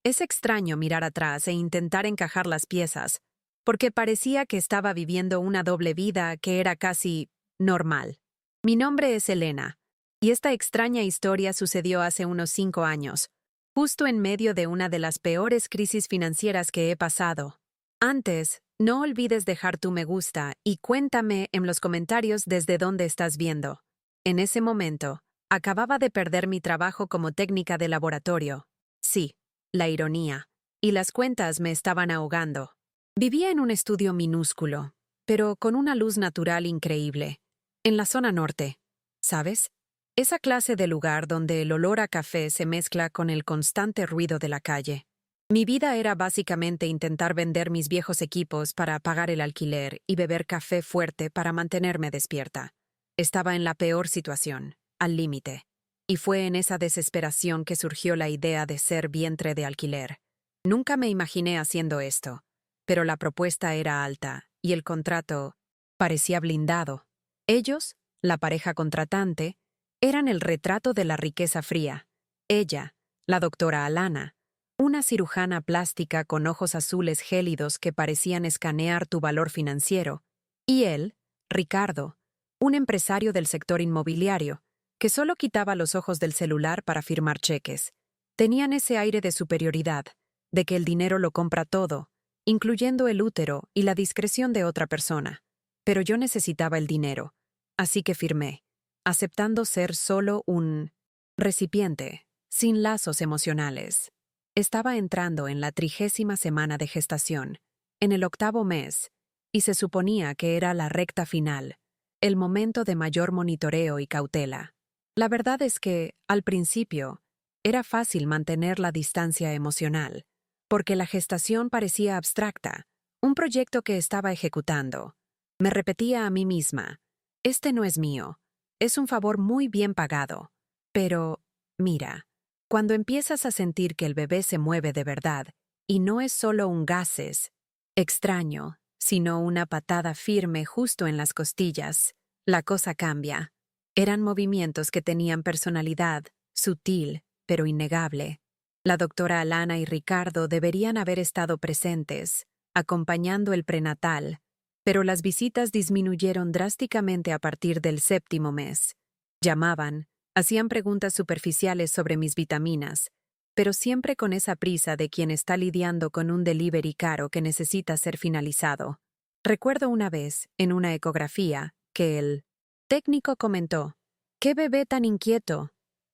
Es extraño mirar atrás e intentar encajar las piezas, porque parecía que estaba viviendo una doble vida que era casi normal. Mi nombre es Elena, y esta extraña historia sucedió hace unos 5 años, justo en medio de una de las peores crisis financieras que he pasado. Antes, no olvides dejar tu me gusta y cuéntame en los comentarios desde dónde estás viendo. En ese momento, acababa de perder mi trabajo como técnica de laboratorio. Sí, la ironía. Y las cuentas me estaban ahogando. Vivía en un estudio minúsculo, pero con una luz natural increíble, en la zona norte. ¿Sabes? Esa clase de lugar donde el olor a café se mezcla con el constante ruido de la calle. Mi vida era básicamente intentar vender mis viejos equipos para pagar el alquiler y beber café fuerte para mantenerme despierta. Estaba en la peor situación, al límite. Y fue en esa desesperación que surgió la idea de ser vientre de alquiler. Nunca me imaginé haciendo esto, pero la propuesta era alta y el contrato parecía blindado. Ellos, la pareja contratante, eran el retrato de la riqueza fría. Ella, la doctora Alana, una cirujana plástica con ojos azules gélidos que parecían escanear tu valor financiero, y él, Ricardo, un empresario del sector inmobiliario, que solo quitaba los ojos del celular para firmar cheques. Tenían ese aire de superioridad, de que el dinero lo compra todo, incluyendo el útero y la discreción de otra persona. Pero yo necesitaba el dinero, así que firmé, aceptando ser solo un recipiente, sin lazos emocionales. Estaba entrando en la 30ª semana de gestación, en el 8º mes, y se suponía que era la recta final, el momento de mayor monitoreo y cautela. La verdad es que, al principio, era fácil mantener la distancia emocional, porque la gestación parecía abstracta, un proyecto que estaba ejecutando. Me repetía a mí misma, este no es mío, es un favor muy bien pagado. Pero, mira, cuando empiezas a sentir que el bebé se mueve de verdad, y no es solo un gases extraño, sino una patada firme justo en las costillas, la cosa cambia. Eran movimientos que tenían personalidad, sutil, pero innegable. La doctora Alana y Ricardo deberían haber estado presentes, acompañando el prenatal, pero las visitas disminuyeron drásticamente a partir del 7º mes. Llamaban, hacían preguntas superficiales sobre mis vitaminas, pero siempre con esa prisa de quien está lidiando con un delivery caro que necesita ser finalizado. Recuerdo una vez, en una ecografía, que el técnico comentó, «¿Qué bebé tan inquieto?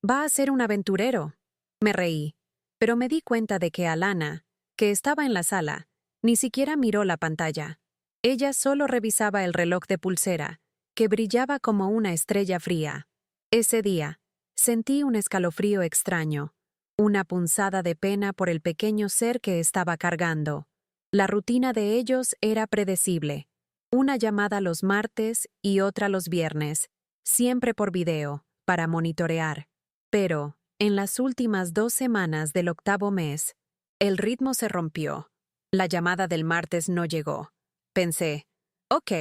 Va a ser un aventurero». Me reí, pero me di cuenta de que Alana, que estaba en la sala, ni siquiera miró la pantalla. Ella solo revisaba el reloj de pulsera, que brillaba como una estrella fría. Ese día, sentí un escalofrío extraño, una punzada de pena por el pequeño ser que estaba cargando. La rutina de ellos era predecible. Una llamada los martes y otra los viernes, siempre por video, para monitorear. Pero, en las últimas 2 semanas del 8º mes, el ritmo se rompió. La llamada del martes no llegó. Pensé, ok,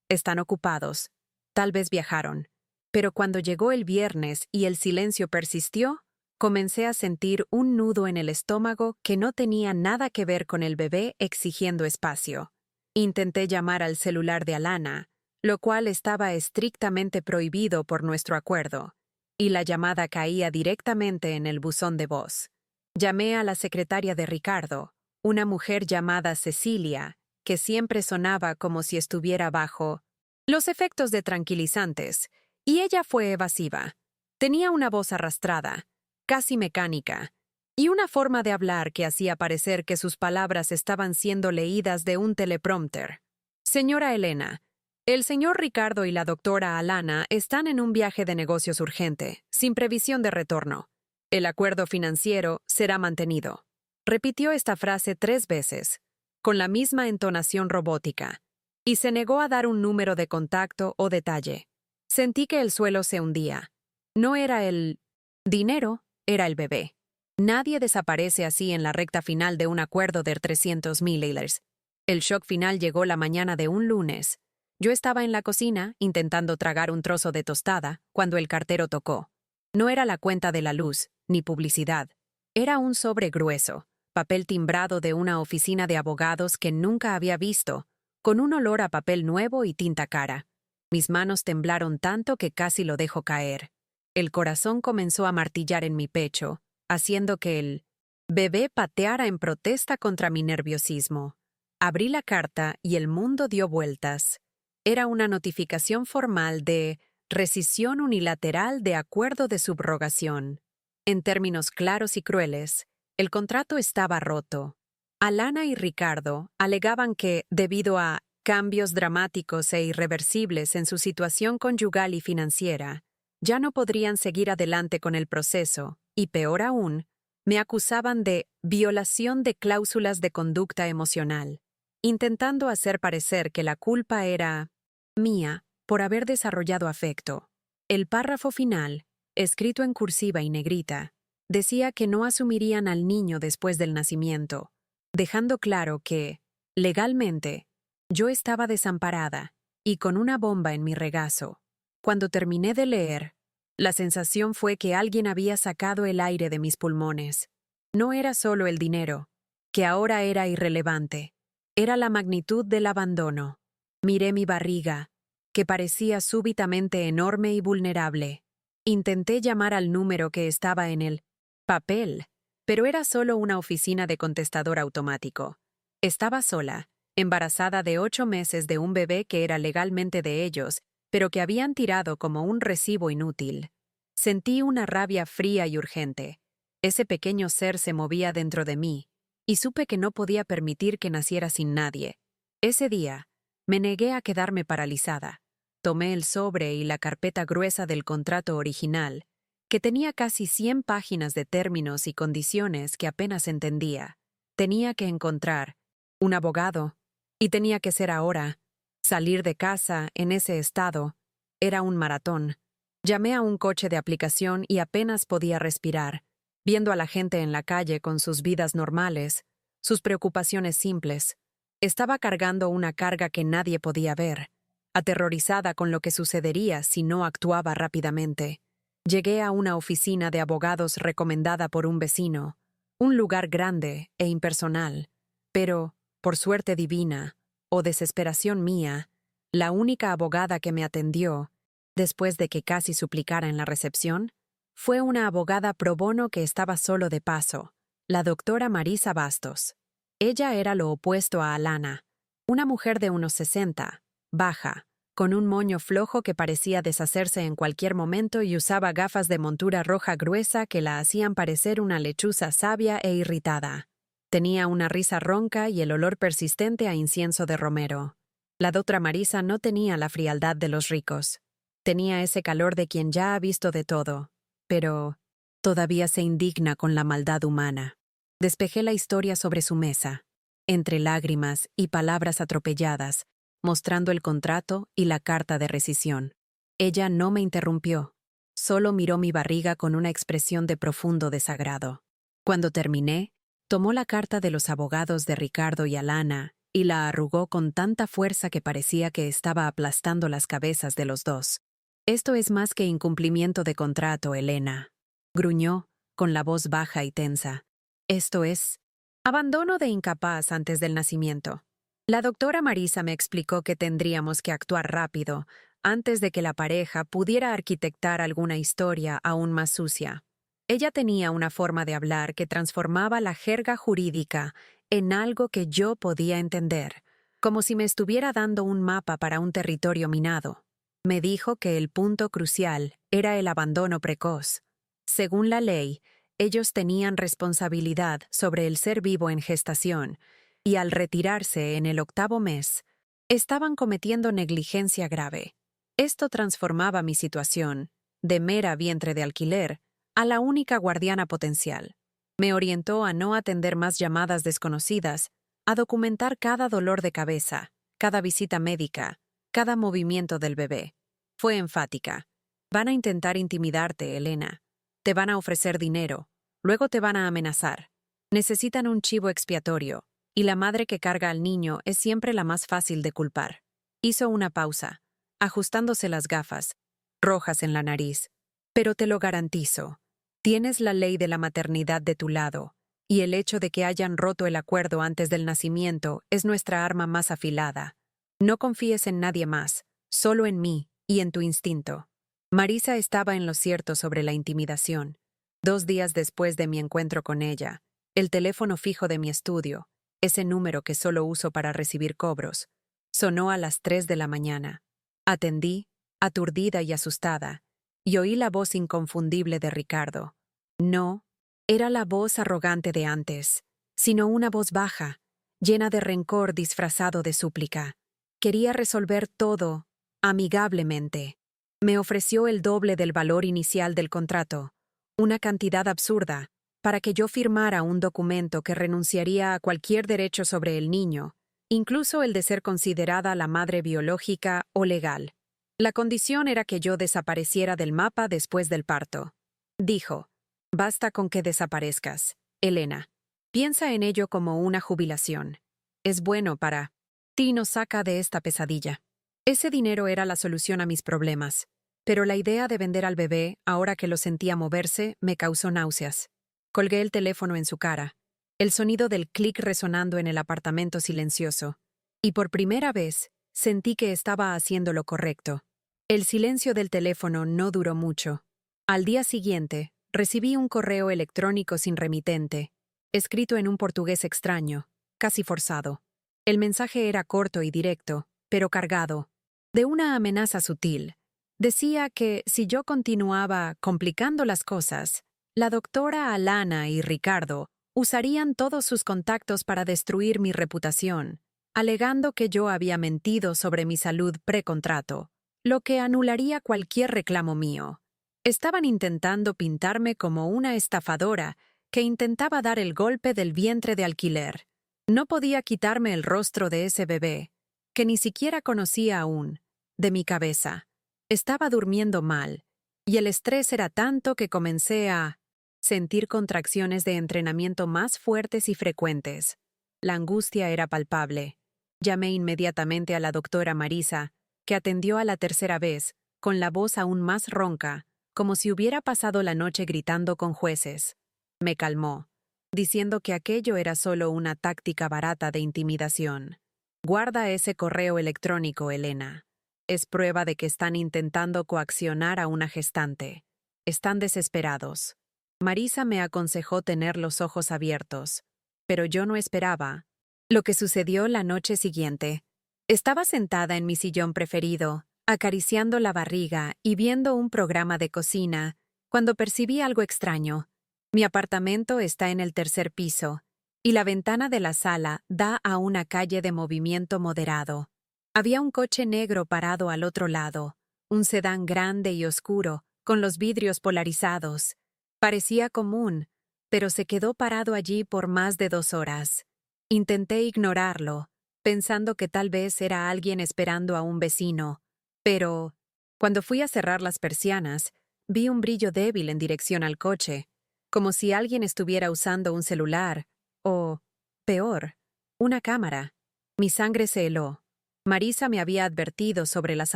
están ocupados, tal vez viajaron. Pero cuando llegó el viernes y el silencio persistió, comencé a sentir un nudo en el estómago que no tenía nada que ver con el bebé exigiendo espacio. Intenté llamar al celular de Alana, lo cual estaba estrictamente prohibido por nuestro acuerdo, y la llamada caía directamente en el buzón de voz. Llamé a la secretaria de Ricardo, una mujer llamada Cecilia, que siempre sonaba como si estuviera bajo los efectos de tranquilizantes, y ella fue evasiva. Tenía una voz arrastrada, casi mecánica, y una forma de hablar que hacía parecer que sus palabras estaban siendo leídas de un teleprompter. Señora Elena, el señor Ricardo y la doctora Alana están en un viaje de negocios urgente, sin previsión de retorno. El acuerdo financiero será mantenido. Repitió esta frase 3 veces, con la misma entonación robótica, y se negó a dar un número de contacto o detalle. Sentí que el suelo se hundía. No era el dinero, era el bebé. Nadie desaparece así en la recta final de un acuerdo de 300,000 $. El shock final llegó la mañana de un lunes. Yo estaba en la cocina, intentando tragar un trozo de tostada, cuando el cartero tocó. No era la cuenta de la luz, ni publicidad. Era un sobre grueso, papel timbrado de una oficina de abogados que nunca había visto, con un olor a papel nuevo y tinta cara. Mis manos temblaron tanto que casi lo dejo caer. El corazón comenzó a martillar en mi pecho, haciendo que el bebé pateara en protesta contra mi nerviosismo. Abrí la carta y el mundo dio vueltas. Era una notificación formal de rescisión unilateral de acuerdo de subrogación. En términos claros y crueles, el contrato estaba roto. Alana y Ricardo alegaban que, debido a cambios dramáticos e irreversibles en su situación conyugal y financiera, ya no podrían seguir adelante con el proceso, y peor aún, me acusaban de violación de cláusulas de conducta emocional, intentando hacer parecer que la culpa era mía por haber desarrollado afecto. El párrafo final, escrito en cursiva y negrita, decía que no asumirían al niño después del nacimiento, dejando claro que, legalmente, yo estaba desamparada y con una bomba en mi regazo. Cuando terminé de leer, la sensación fue que alguien había sacado el aire de mis pulmones. No era solo el dinero, que ahora era irrelevante. Era la magnitud del abandono. Miré mi barriga, que parecía súbitamente enorme y vulnerable. Intenté llamar al número que estaba en el papel, pero era solo una oficina de contestador automático. Estaba sola, embarazada de 8 meses de un bebé que era legalmente de ellos, pero que habían tirado como un recibo inútil. Sentí una rabia fría y urgente. Ese pequeño ser se movía dentro de mí, y supe que no podía permitir que naciera sin nadie. Ese día, me negué a quedarme paralizada. Tomé el sobre y la carpeta gruesa del contrato original, que tenía casi 100 páginas de términos y condiciones que apenas entendía. Tenía que encontrar un abogado, y tenía que ser ahora. Salir de casa, en ese estado, era un maratón. Llamé a un coche de aplicación y apenas podía respirar, viendo a la gente en la calle con sus vidas normales, sus preocupaciones simples. Estaba cargando una carga que nadie podía ver, aterrorizada con lo que sucedería si no actuaba rápidamente. Llegué a una oficina de abogados recomendada por un vecino, un lugar grande e impersonal, pero, por suerte divina, o desesperación mía, la única abogada que me atendió, después de que casi suplicara en la recepción, fue una abogada pro bono que estaba solo de paso, la doctora Marisa Bastos. Ella era lo opuesto a Alana, una mujer de unos 60, baja, con un moño flojo que parecía deshacerse en cualquier momento y usaba gafas de montura roja gruesa que la hacían parecer una lechuza sabia e irritada. Tenía una risa ronca y el olor persistente a incienso de romero. La doctora Marisa no tenía la frialdad de los ricos. Tenía ese calor de quien ya ha visto de todo, pero todavía se indigna con la maldad humana. Despejé la historia sobre su mesa, entre lágrimas y palabras atropelladas, mostrando el contrato y la carta de rescisión. Ella no me interrumpió, solo miró mi barriga con una expresión de profundo desagrado. Cuando terminé, tomó la carta de los abogados de Ricardo y Alana y la arrugó con tanta fuerza que parecía que estaba aplastando las cabezas de los dos. «Esto es más que incumplimiento de contrato, Elena», gruñó, con la voz baja y tensa. «Esto es abandono de incapaz antes del nacimiento». La doctora Marisa me explicó que tendríamos que actuar rápido, antes de que la pareja pudiera arquitectar alguna historia aún más sucia. Ella tenía una forma de hablar que transformaba la jerga jurídica en algo que yo podía entender, como si me estuviera dando un mapa para un territorio minado. Me dijo que el punto crucial era el abandono precoz. Según la ley, ellos tenían responsabilidad sobre el ser vivo en gestación, y al retirarse en el 8º mes, estaban cometiendo negligencia grave. Esto transformaba mi situación, de mera vientre de alquiler, a la única guardiana potencial. Me orientó a no atender más llamadas desconocidas, a documentar cada dolor de cabeza, cada visita médica, cada movimiento del bebé. Fue enfática. «Van a intentar intimidarte, Elena. Te van a ofrecer dinero. Luego te van a amenazar. Necesitan un chivo expiatorio, y la madre que carga al niño es siempre la más fácil de culpar». Hizo una pausa, ajustándose las gafas, rojas en la nariz. «Pero te lo garantizo. Tienes la ley de la maternidad de tu lado, y el hecho de que hayan roto el acuerdo antes del nacimiento es nuestra arma más afilada. No confíes en nadie más, solo en mí y en tu instinto. Marisa estaba en lo cierto sobre la intimidación. 2 días después de mi encuentro con ella, el teléfono fijo de mi estudio, ese número que solo uso para recibir cobros, sonó a las 3 de la mañana. Atendí, aturdida y asustada, y oí la voz inconfundible de Ricardo. No, era la voz arrogante de antes, sino una voz baja, llena de rencor disfrazado de súplica. Quería resolver todo, amigablemente. Me ofreció el doble del valor inicial del contrato, una cantidad absurda, para que yo firmara un documento que renunciaría a cualquier derecho sobre el niño, incluso el de ser considerada la madre biológica o legal. La condición era que yo desapareciera del mapa después del parto. Dijo: basta con que desaparezcas, Elena. Piensa en ello como una jubilación. Es bueno para ti, nos saca de esta pesadilla. Ese dinero era la solución a mis problemas, pero la idea de vender al bebé, ahora que lo sentía moverse, me causó náuseas. Colgué el teléfono en su cara, el sonido del clic resonando en el apartamento silencioso, y por primera vez sentí que estaba haciendo lo correcto. El silencio del teléfono no duró mucho. Al día siguiente, recibí un correo electrónico sin remitente, escrito en un portugués extraño, casi forzado. El mensaje era corto y directo, pero cargado de una amenaza sutil. Decía que si yo continuaba complicando las cosas, la doctora Alana y Ricardo usarían todos sus contactos para destruir mi reputación, alegando que yo había mentido sobre mi salud precontrato, lo que anularía cualquier reclamo mío. Estaban intentando pintarme como una estafadora que intentaba dar el golpe del vientre de alquiler. No podía quitarme el rostro de ese bebé, que ni siquiera conocía aún, de mi cabeza. Estaba durmiendo mal, y el estrés era tanto que comencé a sentir contracciones de entrenamiento más fuertes y frecuentes. La angustia era palpable. Llamé inmediatamente a la doctora Marisa, que atendió a la tercera vez, con la voz aún más ronca, como si hubiera pasado la noche gritando con jueces. Me calmó, diciendo que aquello era solo una táctica barata de intimidación. Guarda ese correo electrónico, Elena. Es prueba de que están intentando coaccionar a una gestante. Están desesperados. Marisa me aconsejó tener los ojos abiertos, pero yo no esperaba lo que sucedió la noche siguiente. Estaba sentada en mi sillón preferido, acariciando la barriga y viendo un programa de cocina, cuando percibí algo extraño. Mi apartamento está en el 3er piso, y la ventana de la sala da a una calle de movimiento moderado. Había un coche negro parado al otro lado, un sedán grande y oscuro, con los vidrios polarizados. Parecía común, pero se quedó parado allí por más de 2 horas. Intenté ignorarlo, pensando que tal vez era alguien esperando a un vecino, pero cuando fui a cerrar las persianas, vi un brillo débil en dirección al coche, como si alguien estuviera usando un celular, o, peor, una cámara. Mi sangre se heló. Marisa me había advertido sobre las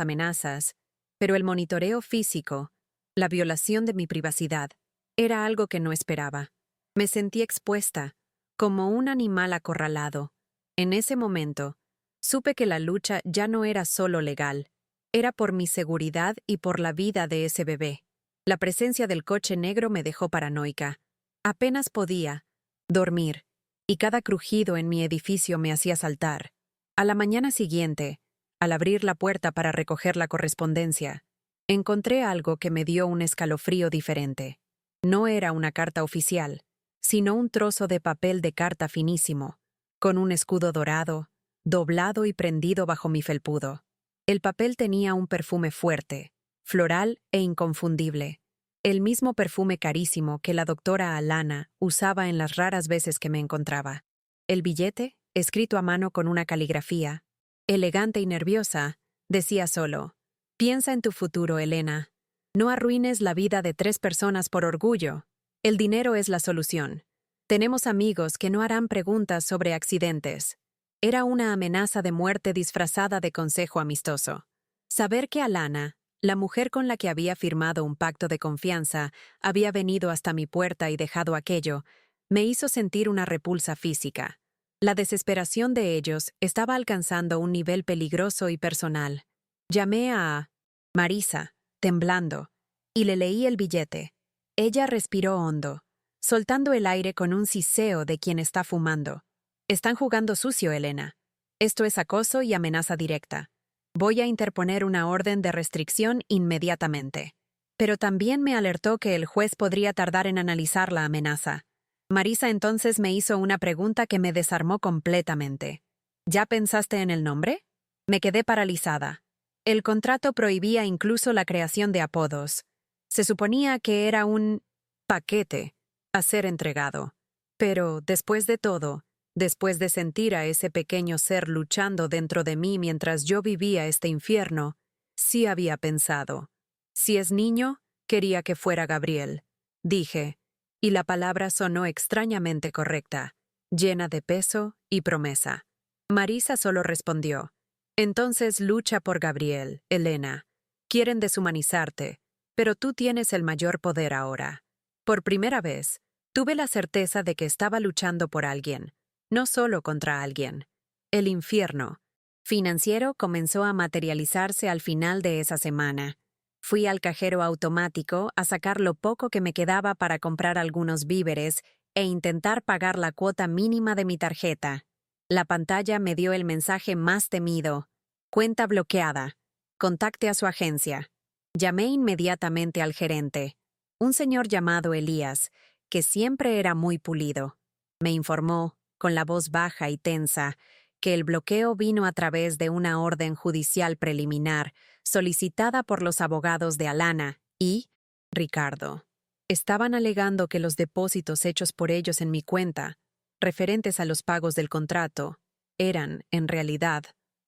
amenazas, pero el monitoreo físico, la violación de mi privacidad, era algo que no esperaba. Me sentí expuesta, como un animal acorralado. En ese momento, supe que la lucha ya no era solo legal, era por mi seguridad y por la vida de ese bebé. La presencia del coche negro me dejó paranoica. Apenas podía dormir, y cada crujido en mi edificio me hacía saltar. A la mañana siguiente, al abrir la puerta para recoger la correspondencia, encontré algo que me dio un escalofrío diferente. No era una carta oficial, sino un trozo de papel de carta finísimo, con un escudo dorado, doblado y prendido bajo mi felpudo. El papel tenía un perfume fuerte, floral e inconfundible, el mismo perfume carísimo que la doctora Alana usaba en las raras veces que me encontraba. El billete, escrito a mano con una caligrafía, elegante y nerviosa, decía solo: piensa en tu futuro, Elena. No arruines la vida de 3 personas por orgullo. El dinero es la solución. Tenemos amigos que no harán preguntas sobre accidentes. Era una amenaza de muerte disfrazada de consejo amistoso. Saber que Alana, la mujer con la que había firmado un pacto de confianza, había venido hasta mi puerta y dejado aquello, Me hizo sentir una repulsa física. La desesperación de ellos estaba alcanzando un nivel peligroso y personal. Llamé a Marisa, temblando, y le leí el billete. Ella respiró hondo, soltando el aire con un siseo de quien está fumando. Están jugando sucio, Elena. Esto es acoso y amenaza directa. Voy a interponer una orden de restricción inmediatamente. Pero también me alertó que el juez podría tardar en analizar la amenaza. Marisa entonces me hizo una pregunta que me desarmó completamente. ¿Ya pensaste en el nombre? Me quedé paralizada. El contrato prohibía incluso la creación de apodos. Se suponía que era un paquete a ser entregado. Pero, después de todo, después de sentir a ese pequeño ser luchando dentro de mí mientras yo vivía este infierno, sí había pensado. Si es niño, quería que fuera Gabriel, dije, y la palabra sonó extrañamente correcta, llena de peso y promesa. Marisa solo respondió: entonces lucha por Gabriel, Elena. Quieren deshumanizarte, pero tú tienes el mayor poder ahora. Por primera vez, tuve la certeza de que estaba luchando por alguien, no solo contra alguien. El infierno financiero comenzó a materializarse al final de esa semana. Fui al cajero automático a sacar lo poco que me quedaba para comprar algunos víveres e intentar pagar la cuota mínima de mi tarjeta. La pantalla me dio el mensaje más temido: cuenta bloqueada. Contacte a su agencia. Llamé inmediatamente al gerente, un señor llamado Elías, que siempre era muy pulido. Me informó, con la voz baja y tensa, que el bloqueo vino a través de una orden judicial preliminar solicitada por los abogados de Alana y Ricardo. Estaban alegando que los depósitos hechos por ellos en mi cuenta, referentes a los pagos del contrato, eran, en realidad,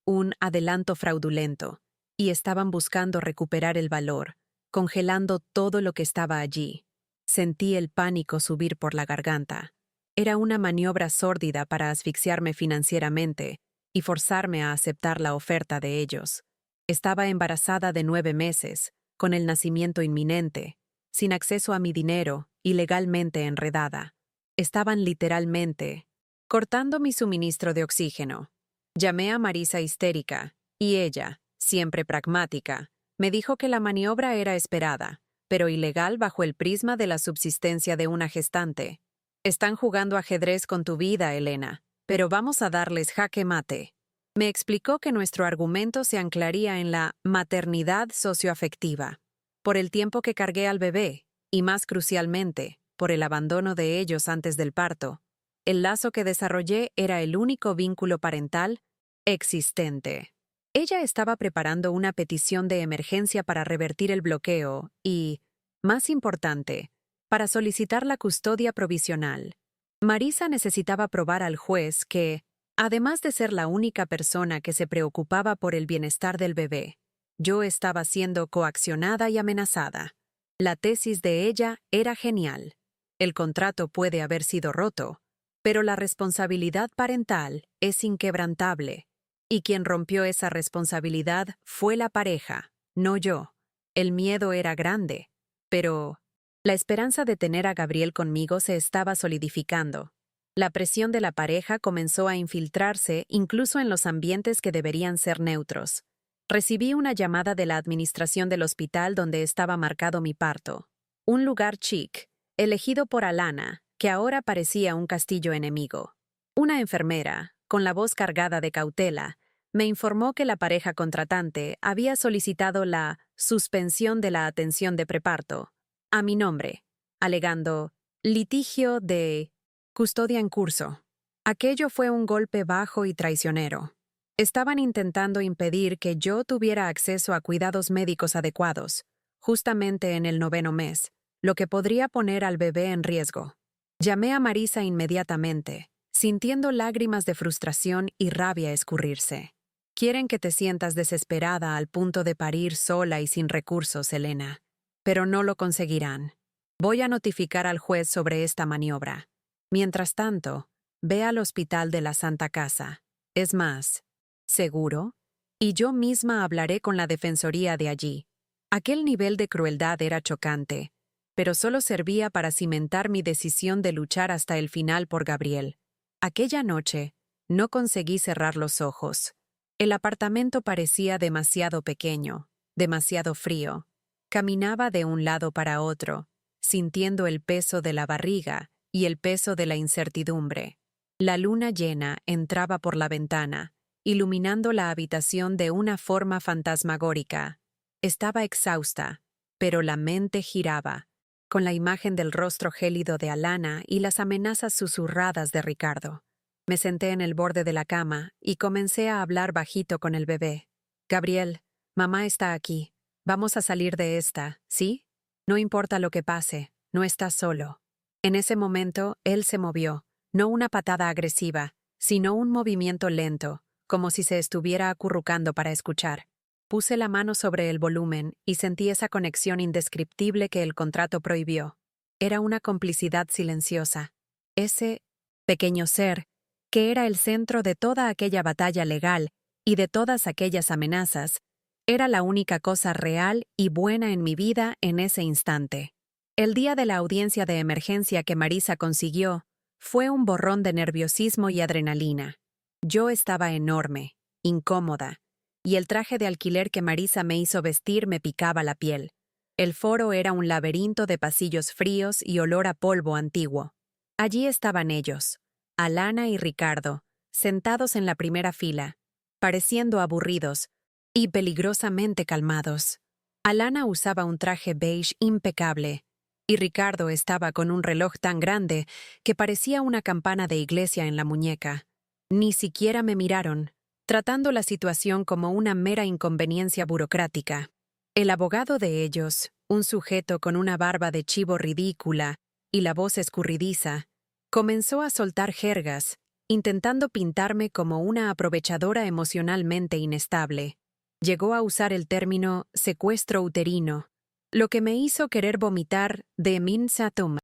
un adelanto fraudulento, y estaban buscando recuperar el valor, congelando todo lo que estaba allí. Sentí el pánico subir por la garganta. Era una maniobra sórdida para asfixiarme financieramente y forzarme a aceptar la oferta de ellos. Estaba embarazada de 9 meses, con el nacimiento inminente, sin acceso a mi dinero y legalmente enredada. Estaban literalmente cortando mi suministro de oxígeno. Llamé a Marisa histérica, y ella, siempre pragmática, me dijo que la maniobra era esperada, pero ilegal bajo el prisma de la subsistencia de una gestante. Están jugando ajedrez con tu vida, Elena, pero vamos a darles jaque mate. Me explicó que nuestro argumento se anclaría en la maternidad socioafectiva, por el tiempo que cargué al bebé, y más crucialmente, por el abandono de ellos antes del parto. El lazo que desarrollé era el único vínculo parental existente. Ella estaba preparando una petición de emergencia para revertir el bloqueo y, más importante, para solicitar la custodia provisional. Marisa necesitaba probar al juez que, además de ser la única persona que se preocupaba por el bienestar del bebé, yo estaba siendo coaccionada y amenazada. La tesis de ella era genial. El contrato puede haber sido roto, pero la responsabilidad parental es inquebrantable. Y quien rompió esa responsabilidad fue la pareja, no yo. El miedo era grande, pero la esperanza de tener a Gabriel conmigo se estaba solidificando. La presión de la pareja comenzó a infiltrarse incluso en los ambientes que deberían ser neutros. Recibí una llamada de la administración del hospital donde estaba marcado mi parto. Un lugar chic, elegido por Alana, que ahora parecía un castillo enemigo. Una enfermera, con la voz cargada de cautela, me informó que la pareja contratante había solicitado la suspensión de la atención de preparto a mi nombre, alegando litigio de custodia en curso. Aquello fue un golpe bajo y traicionero. Estaban intentando impedir que yo tuviera acceso a cuidados médicos adecuados, justamente en el 9º mes, lo que podría poner al bebé en riesgo. Llamé a Marisa inmediatamente, sintiendo lágrimas de frustración y rabia escurrirse. Quieren que te sientas desesperada al punto de parir sola y sin recursos, Elena. Pero no lo conseguirán. Voy a notificar al juez sobre esta maniobra. Mientras tanto, ve al hospital de la Santa Casa. Es más, ¿seguro? Y yo misma hablaré con la defensoría de allí. Aquel nivel de crueldad era chocante. pero solo servía para cimentar mi decisión de luchar hasta el final por Gabriel. Aquella noche, no conseguí cerrar los ojos. El apartamento parecía demasiado pequeño, demasiado frío. Caminaba de un lado para otro, sintiendo el peso de la barriga y el peso de la incertidumbre. La luna llena entraba por la ventana, iluminando la habitación de una forma fantasmagórica. Estaba exhausta, pero la mente giraba, con la imagen del rostro gélido de Alana y las amenazas susurradas de Ricardo. Me senté en el borde de la cama y comencé a hablar bajito con el bebé. Gabriel, mamá está aquí. Vamos a salir de esta, ¿sí? No importa lo que pase, no estás solo. En ese momento, él se movió, no una patada agresiva, sino un movimiento lento, como si se estuviera acurrucando para escuchar. Puse la mano sobre el volumen y sentí esa conexión indescriptible que el contrato prohibió. Era una complicidad silenciosa. Ese pequeño ser, que era el centro de toda aquella batalla legal y de todas aquellas amenazas, era la única cosa real y buena en mi vida en ese instante. El día de la audiencia de emergencia que Marisa consiguió fue un borrón de nerviosismo y adrenalina. Yo estaba enorme, incómoda, y el traje de alquiler que Marisa me hizo vestir me picaba la piel. El foro era un laberinto de pasillos fríos y olor a polvo antiguo. Allí estaban ellos, Alana y Ricardo, sentados en la primera fila, pareciendo aburridos y peligrosamente calmados. Alana usaba un traje beige impecable, y Ricardo estaba con un reloj tan grande que parecía una campana de iglesia en la muñeca. Ni siquiera me miraron, tratando la situación como una mera inconveniencia burocrática. El abogado de ellos, un sujeto con una barba de chivo ridícula y la voz escurridiza, comenzó a soltar jergas, intentando pintarme como una aprovechadora emocionalmente inestable. Llegó a usar el término secuestro uterino, lo que me hizo querer vomitar de minsatum,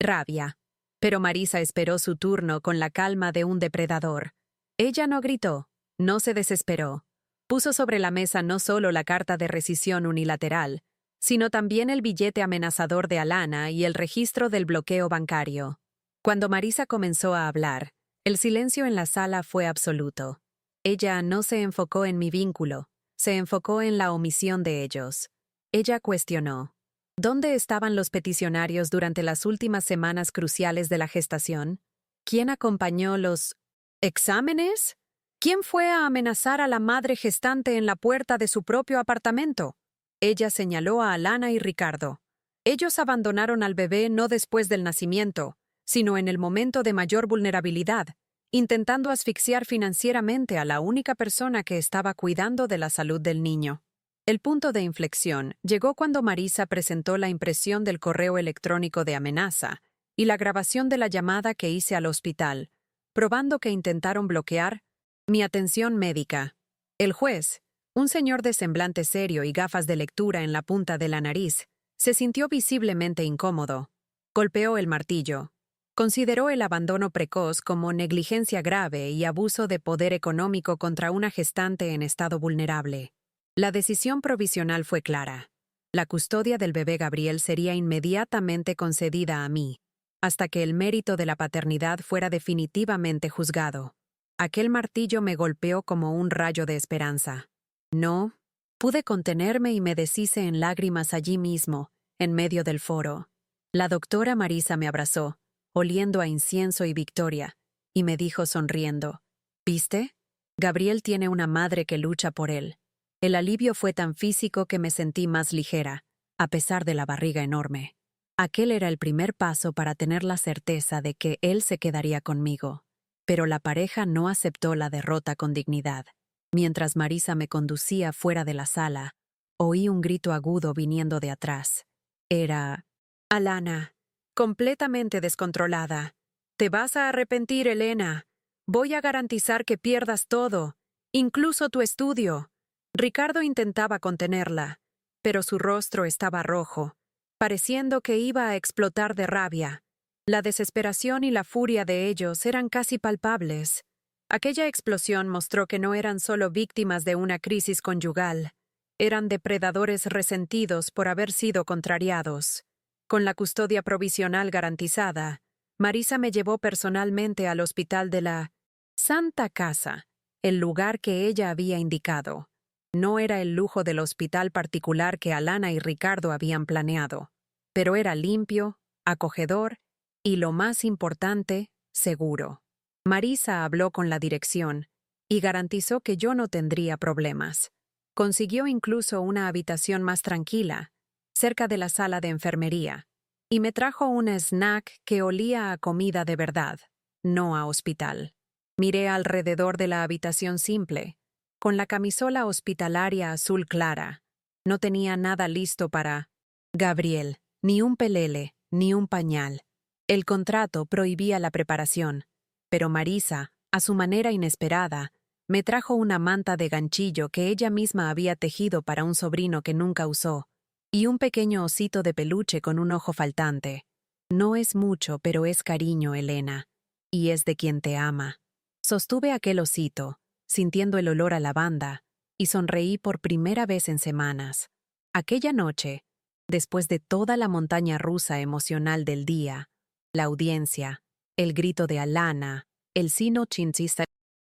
rabia. Pero Marisa esperó su turno con la calma de un depredador. Ella no gritó, no se desesperó. Puso sobre la mesa no solo la carta de rescisión unilateral, sino también el billete amenazador de Alana y el registro del bloqueo bancario. Cuando Marisa comenzó a hablar, el silencio en la sala fue absoluto. Ella no se enfocó en mi vínculo, se enfocó en la omisión de ellos. Ella cuestionó: ¿dónde estaban los peticionarios durante las últimas semanas cruciales de la gestación? ¿Quién acompañó los exámenes? ¿Quién fue a amenazar a la madre gestante en la puerta de su propio apartamento? Ella señaló a Alana y Ricardo. Ellos abandonaron al bebé no después del nacimiento, sino en el momento de mayor vulnerabilidad, intentando asfixiar financieramente a la única persona que estaba cuidando de la salud del niño. El punto de inflexión llegó cuando Marisa presentó la impresión del correo electrónico de amenaza y la grabación de la llamada que hice al hospital, probando que intentaron bloquear mi atención médica. El juez, un señor de semblante serio y gafas de lectura en la punta de la nariz, se sintió visiblemente incómodo. Golpeó el martillo. Consideró el abandono precoz como negligencia grave y abuso de poder económico contra una gestante en estado vulnerable. La decisión provisional fue clara. La custodia del bebé Gabriel sería inmediatamente concedida a mí, hasta que el mérito de la paternidad fuera definitivamente juzgado. Aquel martillo me golpeó como un rayo de esperanza. No, pude contenerme y me deshice en lágrimas allí mismo, en medio del foro. La doctora Marisa me abrazó, oliendo a incienso y victoria, y me dijo sonriendo: ¿viste? Gabriel tiene una madre que lucha por él. El alivio fue tan físico que me sentí más ligera, a pesar de la barriga enorme. Aquel era el primer paso para tener la certeza de que él se quedaría conmigo. Pero la pareja no aceptó la derrota con dignidad. Mientras Marisa me conducía fuera de la sala, oí un grito agudo viniendo de atrás. Era Alana, completamente descontrolada. «Te vas a arrepentir, Elena. Voy a garantizar que pierdas todo, incluso tu estudio». Ricardo intentaba contenerla, pero su rostro estaba rojo, pareciendo que iba a explotar de rabia. La desesperación y la furia de ellos eran casi palpables. Aquella explosión mostró que no eran solo víctimas de una crisis conyugal, eran depredadores resentidos por haber sido contrariados. Con la custodia provisional garantizada, Marisa me llevó personalmente al hospital de la Santa Casa, el lugar que ella había indicado. No era el lujo del hospital particular que Alana y Ricardo habían planeado, pero era limpio, acogedor y, lo más importante, seguro. Marisa habló con la dirección y garantizó que yo no tendría problemas. Consiguió incluso una habitación más tranquila, cerca de la sala de enfermería, y me trajo un snack que olía a comida de verdad, no a hospital. Miré alrededor de la habitación simple, con la camisola hospitalaria azul clara. No tenía nada listo para Gabriel, ni un pelele, ni un pañal. El contrato prohibía la preparación, pero Marisa, a su manera inesperada, me trajo una manta de ganchillo que ella misma había tejido para un sobrino que nunca usó, y un pequeño osito de peluche con un ojo faltante. No es mucho, pero es cariño, Elena, y es de quien te ama. Sostuve aquel osito, sintiendo el olor a lavanda, y sonreí por primera vez en semanas. Aquella noche, después de toda la montaña rusa emocional del día, la audiencia, el grito de Alana, el sino chinchista,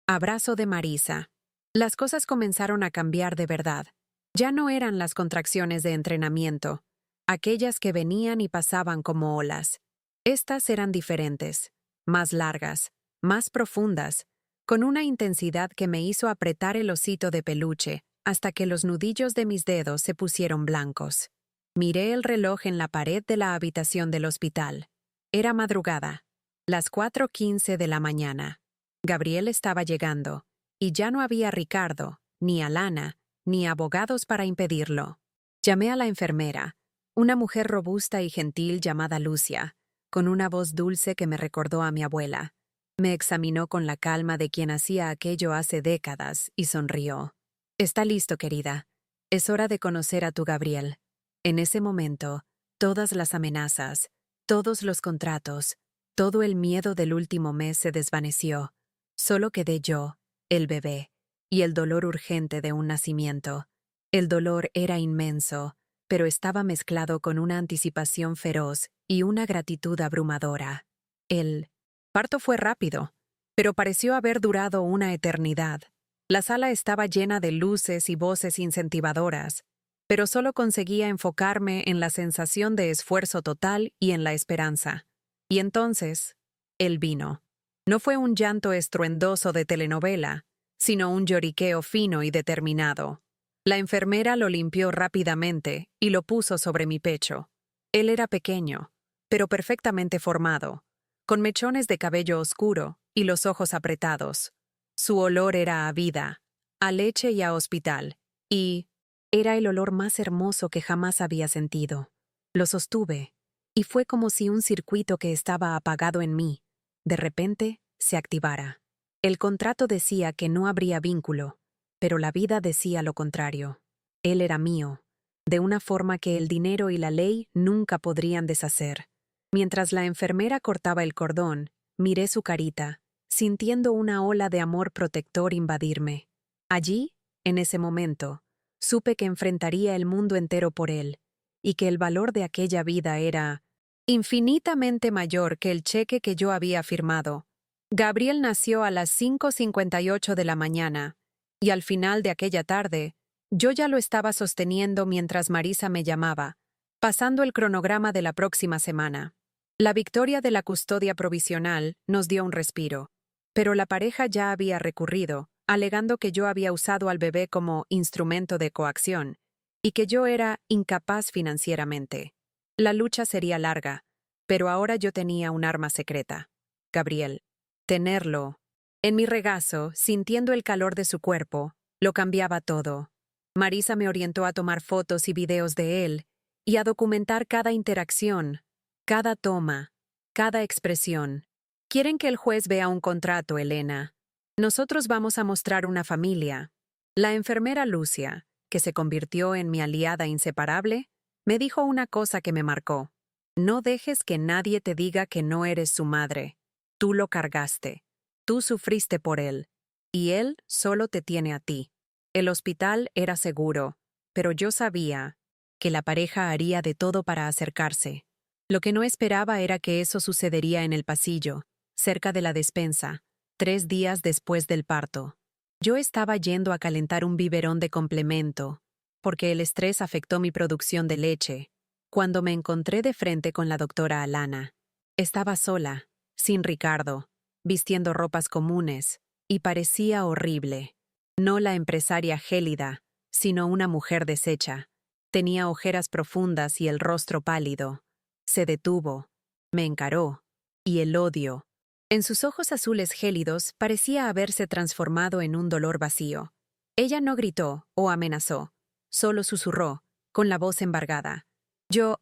abrazo de Marisa. Las cosas comenzaron a cambiar de verdad. Ya no eran las contracciones de entrenamiento, aquellas que venían y pasaban como olas. Estas eran diferentes, más largas, más profundas, con una intensidad que me hizo apretar el osito de peluche hasta que los nudillos de mis dedos se pusieron blancos. Miré el reloj en la pared de la habitación del hospital. Era madrugada, las 4:15 de la mañana. Gabriel estaba llegando, y ya no había Ricardo, ni Alana, ni abogados para impedirlo. Llamé a la enfermera, una mujer robusta y gentil llamada Lucia, con una voz dulce que me recordó a mi abuela. Me examinó con la calma de quien hacía aquello hace décadas y sonrió. «Está listo, querida. Es hora de conocer a tu Gabriel». En ese momento, todas las amenazas, todos los contratos, todo el miedo del último mes se desvaneció. Solo quedé yo, el bebé, y el dolor urgente de un nacimiento. El dolor era inmenso, pero estaba mezclado con una anticipación feroz y una gratitud abrumadora. El parto fue rápido, pero pareció haber durado una eternidad. La sala estaba llena de luces y voces incentivadoras, pero solo conseguía enfocarme en la sensación de esfuerzo total y en la esperanza. Y entonces, él vino. No fue un llanto estruendoso de telenovela, sino un lloriqueo fino y determinado. La enfermera lo limpió rápidamente y lo puso sobre mi pecho. Él era pequeño, pero perfectamente formado, con mechones de cabello oscuro y los ojos apretados. Su olor era a vida, a leche y a hospital, y era el olor más hermoso que jamás había sentido. Lo sostuve, y fue como si un circuito que estaba apagado en mí, de repente, se activara. El contrato decía que no habría vínculo, pero la vida decía lo contrario. Él era mío, de una forma que el dinero y la ley nunca podrían deshacer. Mientras la enfermera cortaba el cordón, miré su carita, sintiendo una ola de amor protector invadirme. Allí, en ese momento, supe que enfrentaría el mundo entero por él, y que el valor de aquella vida era infinitamente mayor que el cheque que yo había firmado. Gabriel nació a las 5:58 de la mañana, y al final de aquella tarde, yo ya lo estaba sosteniendo mientras Marisa me llamaba, pasando el cronograma de la próxima semana. La victoria de la custodia provisional nos dio un respiro, pero la pareja ya había recurrido, alegando que yo había usado al bebé como instrumento de coacción, y que yo era incapaz financieramente. La lucha sería larga, pero ahora yo tenía un arma secreta. Gabriel. Tenerlo en mi regazo, sintiendo el calor de su cuerpo, lo cambiaba todo. Marisa me orientó a tomar fotos y videos de él y a documentar cada interacción, cada toma, cada expresión. Quieren que el juez vea un contrato, Elena. Nosotros vamos a mostrar una familia. La enfermera Lucia, que se convirtió en mi aliada inseparable, me dijo una cosa que me marcó. No dejes que nadie te diga que no eres su madre. Tú lo cargaste. Tú sufriste por él. Y él solo te tiene a ti. El hospital era seguro, pero yo sabía que la pareja haría de todo para acercarse. Lo que no esperaba era que eso sucedería en el pasillo, cerca de la despensa, 3 días después del parto. Yo estaba yendo a calentar un biberón de complemento, porque el estrés afectó mi producción de leche, cuando me encontré de frente con la doctora Alana. Estaba sola, sin Ricardo, vistiendo ropas comunes, y parecía horrible. No la empresaria gélida, sino una mujer deshecha. Tenía ojeras profundas y el rostro pálido. Se detuvo, me encaró, y el odio. En sus ojos azules gélidos parecía haberse transformado en un dolor vacío. Ella no gritó o amenazó, solo susurró, con la voz embargada. Yo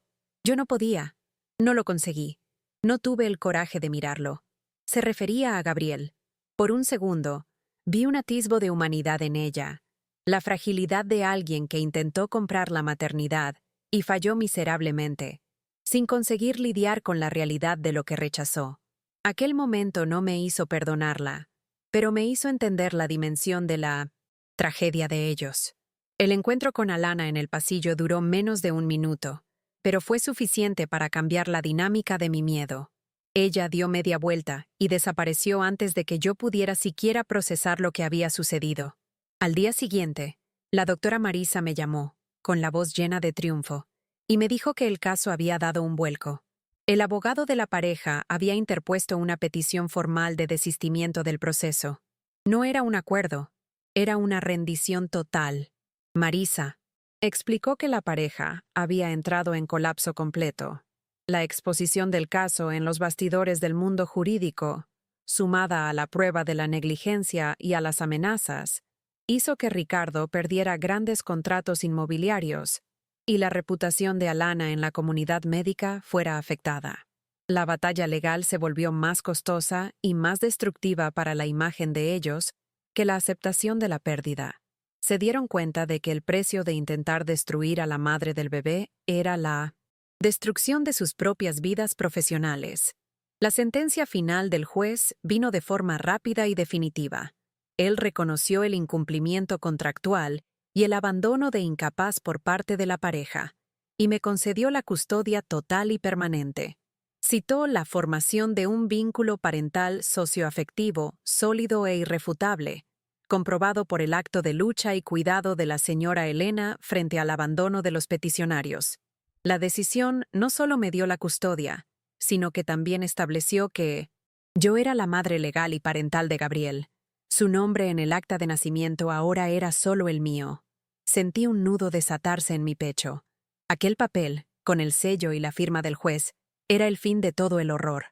no podía. No lo conseguí. No tuve el coraje de mirarlo. Se refería a Gabriel. Por un segundo, vi un atisbo de humanidad en ella, la fragilidad de alguien que intentó comprar la maternidad y falló miserablemente, sin conseguir lidiar con la realidad de lo que rechazó. Aquel momento no me hizo perdonarla, pero me hizo entender la dimensión de la tragedia de ellos. El encuentro con Alana en el pasillo duró menos de 1 minuto, pero fue suficiente para cambiar la dinámica de mi miedo. Ella dio media vuelta y desapareció antes de que yo pudiera siquiera procesar lo que había sucedido. Al día siguiente, la doctora Marisa me llamó, con la voz llena de triunfo, y me dijo que el caso había dado un vuelco. El abogado de la pareja había interpuesto una petición formal de desistimiento del proceso. No era un acuerdo, era una rendición total. Marisa explicó que la pareja había entrado en colapso completo. La exposición del caso en los bastidores del mundo jurídico, sumada a la prueba de la negligencia y a las amenazas, hizo que Ricardo perdiera grandes contratos inmobiliarios y la reputación de Alana en la comunidad médica fuera afectada. La batalla legal se volvió más costosa y más destructiva para la imagen de ellos que la aceptación de la pérdida. Se dieron cuenta de que el precio de intentar destruir a la madre del bebé era la destrucción de sus propias vidas profesionales. La sentencia final del juez vino de forma rápida y definitiva. Él reconoció el incumplimiento contractual y el abandono de incapaz por parte de la pareja, y me concedió la custodia total y permanente. Citó la formación de un vínculo parental socioafectivo, sólido e irrefutable, comprobado por el acto de lucha y cuidado de la señora Elena frente al abandono de los peticionarios. La decisión no solo me dio la custodia, sino que también estableció que yo era la madre legal y parental de Gabriel. Su nombre en el acta de nacimiento ahora era solo el mío. Sentí un nudo desatarse en mi pecho. Aquel papel, con el sello y la firma del juez, era el fin de todo el horror.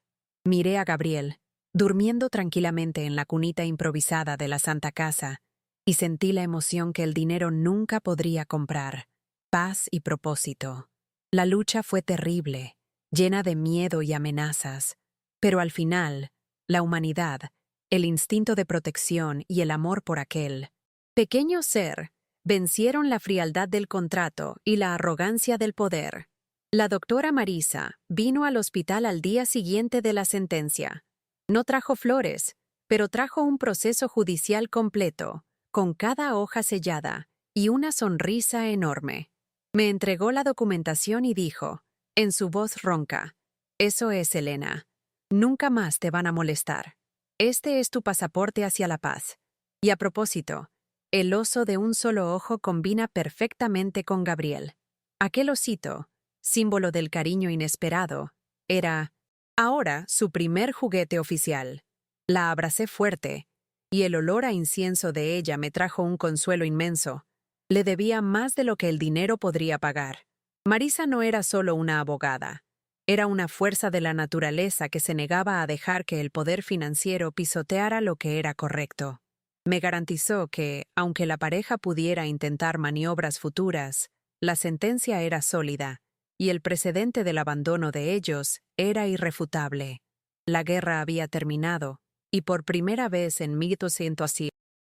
Miré a Gabriel, durmiendo tranquilamente en la cunita improvisada de la Santa Casa, y sentí la emoción que el dinero nunca podría comprar: paz y propósito. La lucha fue terrible, llena de miedo y amenazas, pero al final, la humanidad, el instinto de protección y el amor por aquel pequeño ser vencieron la frialdad del contrato y la arrogancia del poder. La doctora Marisa vino al hospital al día siguiente de la sentencia. No trajo flores, pero trajo un proceso judicial completo, con cada hoja sellada y una sonrisa enorme. Me entregó la documentación y dijo, en su voz ronca: «Eso es, Elena. Nunca más te van a molestar. Este es tu pasaporte hacia la paz. Y a propósito, el oso de un solo ojo combina perfectamente con Gabriel». Aquel osito, símbolo del cariño inesperado, era ahora su primer juguete oficial. La abracé fuerte, y el olor a incienso de ella me trajo un consuelo inmenso. Le debía más de lo que el dinero podría pagar. Marisa no era solo una abogada. Era una fuerza de la naturaleza que se negaba a dejar que el poder financiero pisoteara lo que era correcto. Me garantizó que, aunque la pareja pudiera intentar maniobras futuras, la sentencia era sólida, y el precedente del abandono de ellos era irrefutable. La guerra había terminado, y por primera vez en 1200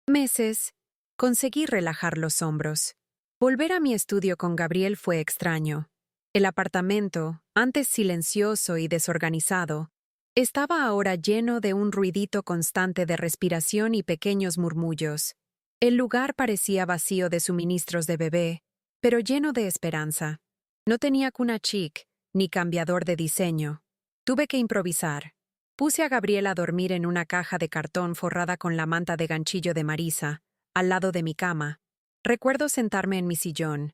meses, conseguí relajar los hombros. Volver a mi estudio con Gabriel fue extraño. El apartamento, antes silencioso y desorganizado, estaba ahora lleno de un ruidito constante de respiración y pequeños murmullos. El lugar parecía vacío de suministros de bebé, pero lleno de esperanza. No tenía cuna chic, ni cambiador de diseño. Tuve que improvisar. Puse a Gabriel a dormir en una caja de cartón forrada con la manta de ganchillo de Marisa, al lado de mi cama. Recuerdo sentarme en mi sillón,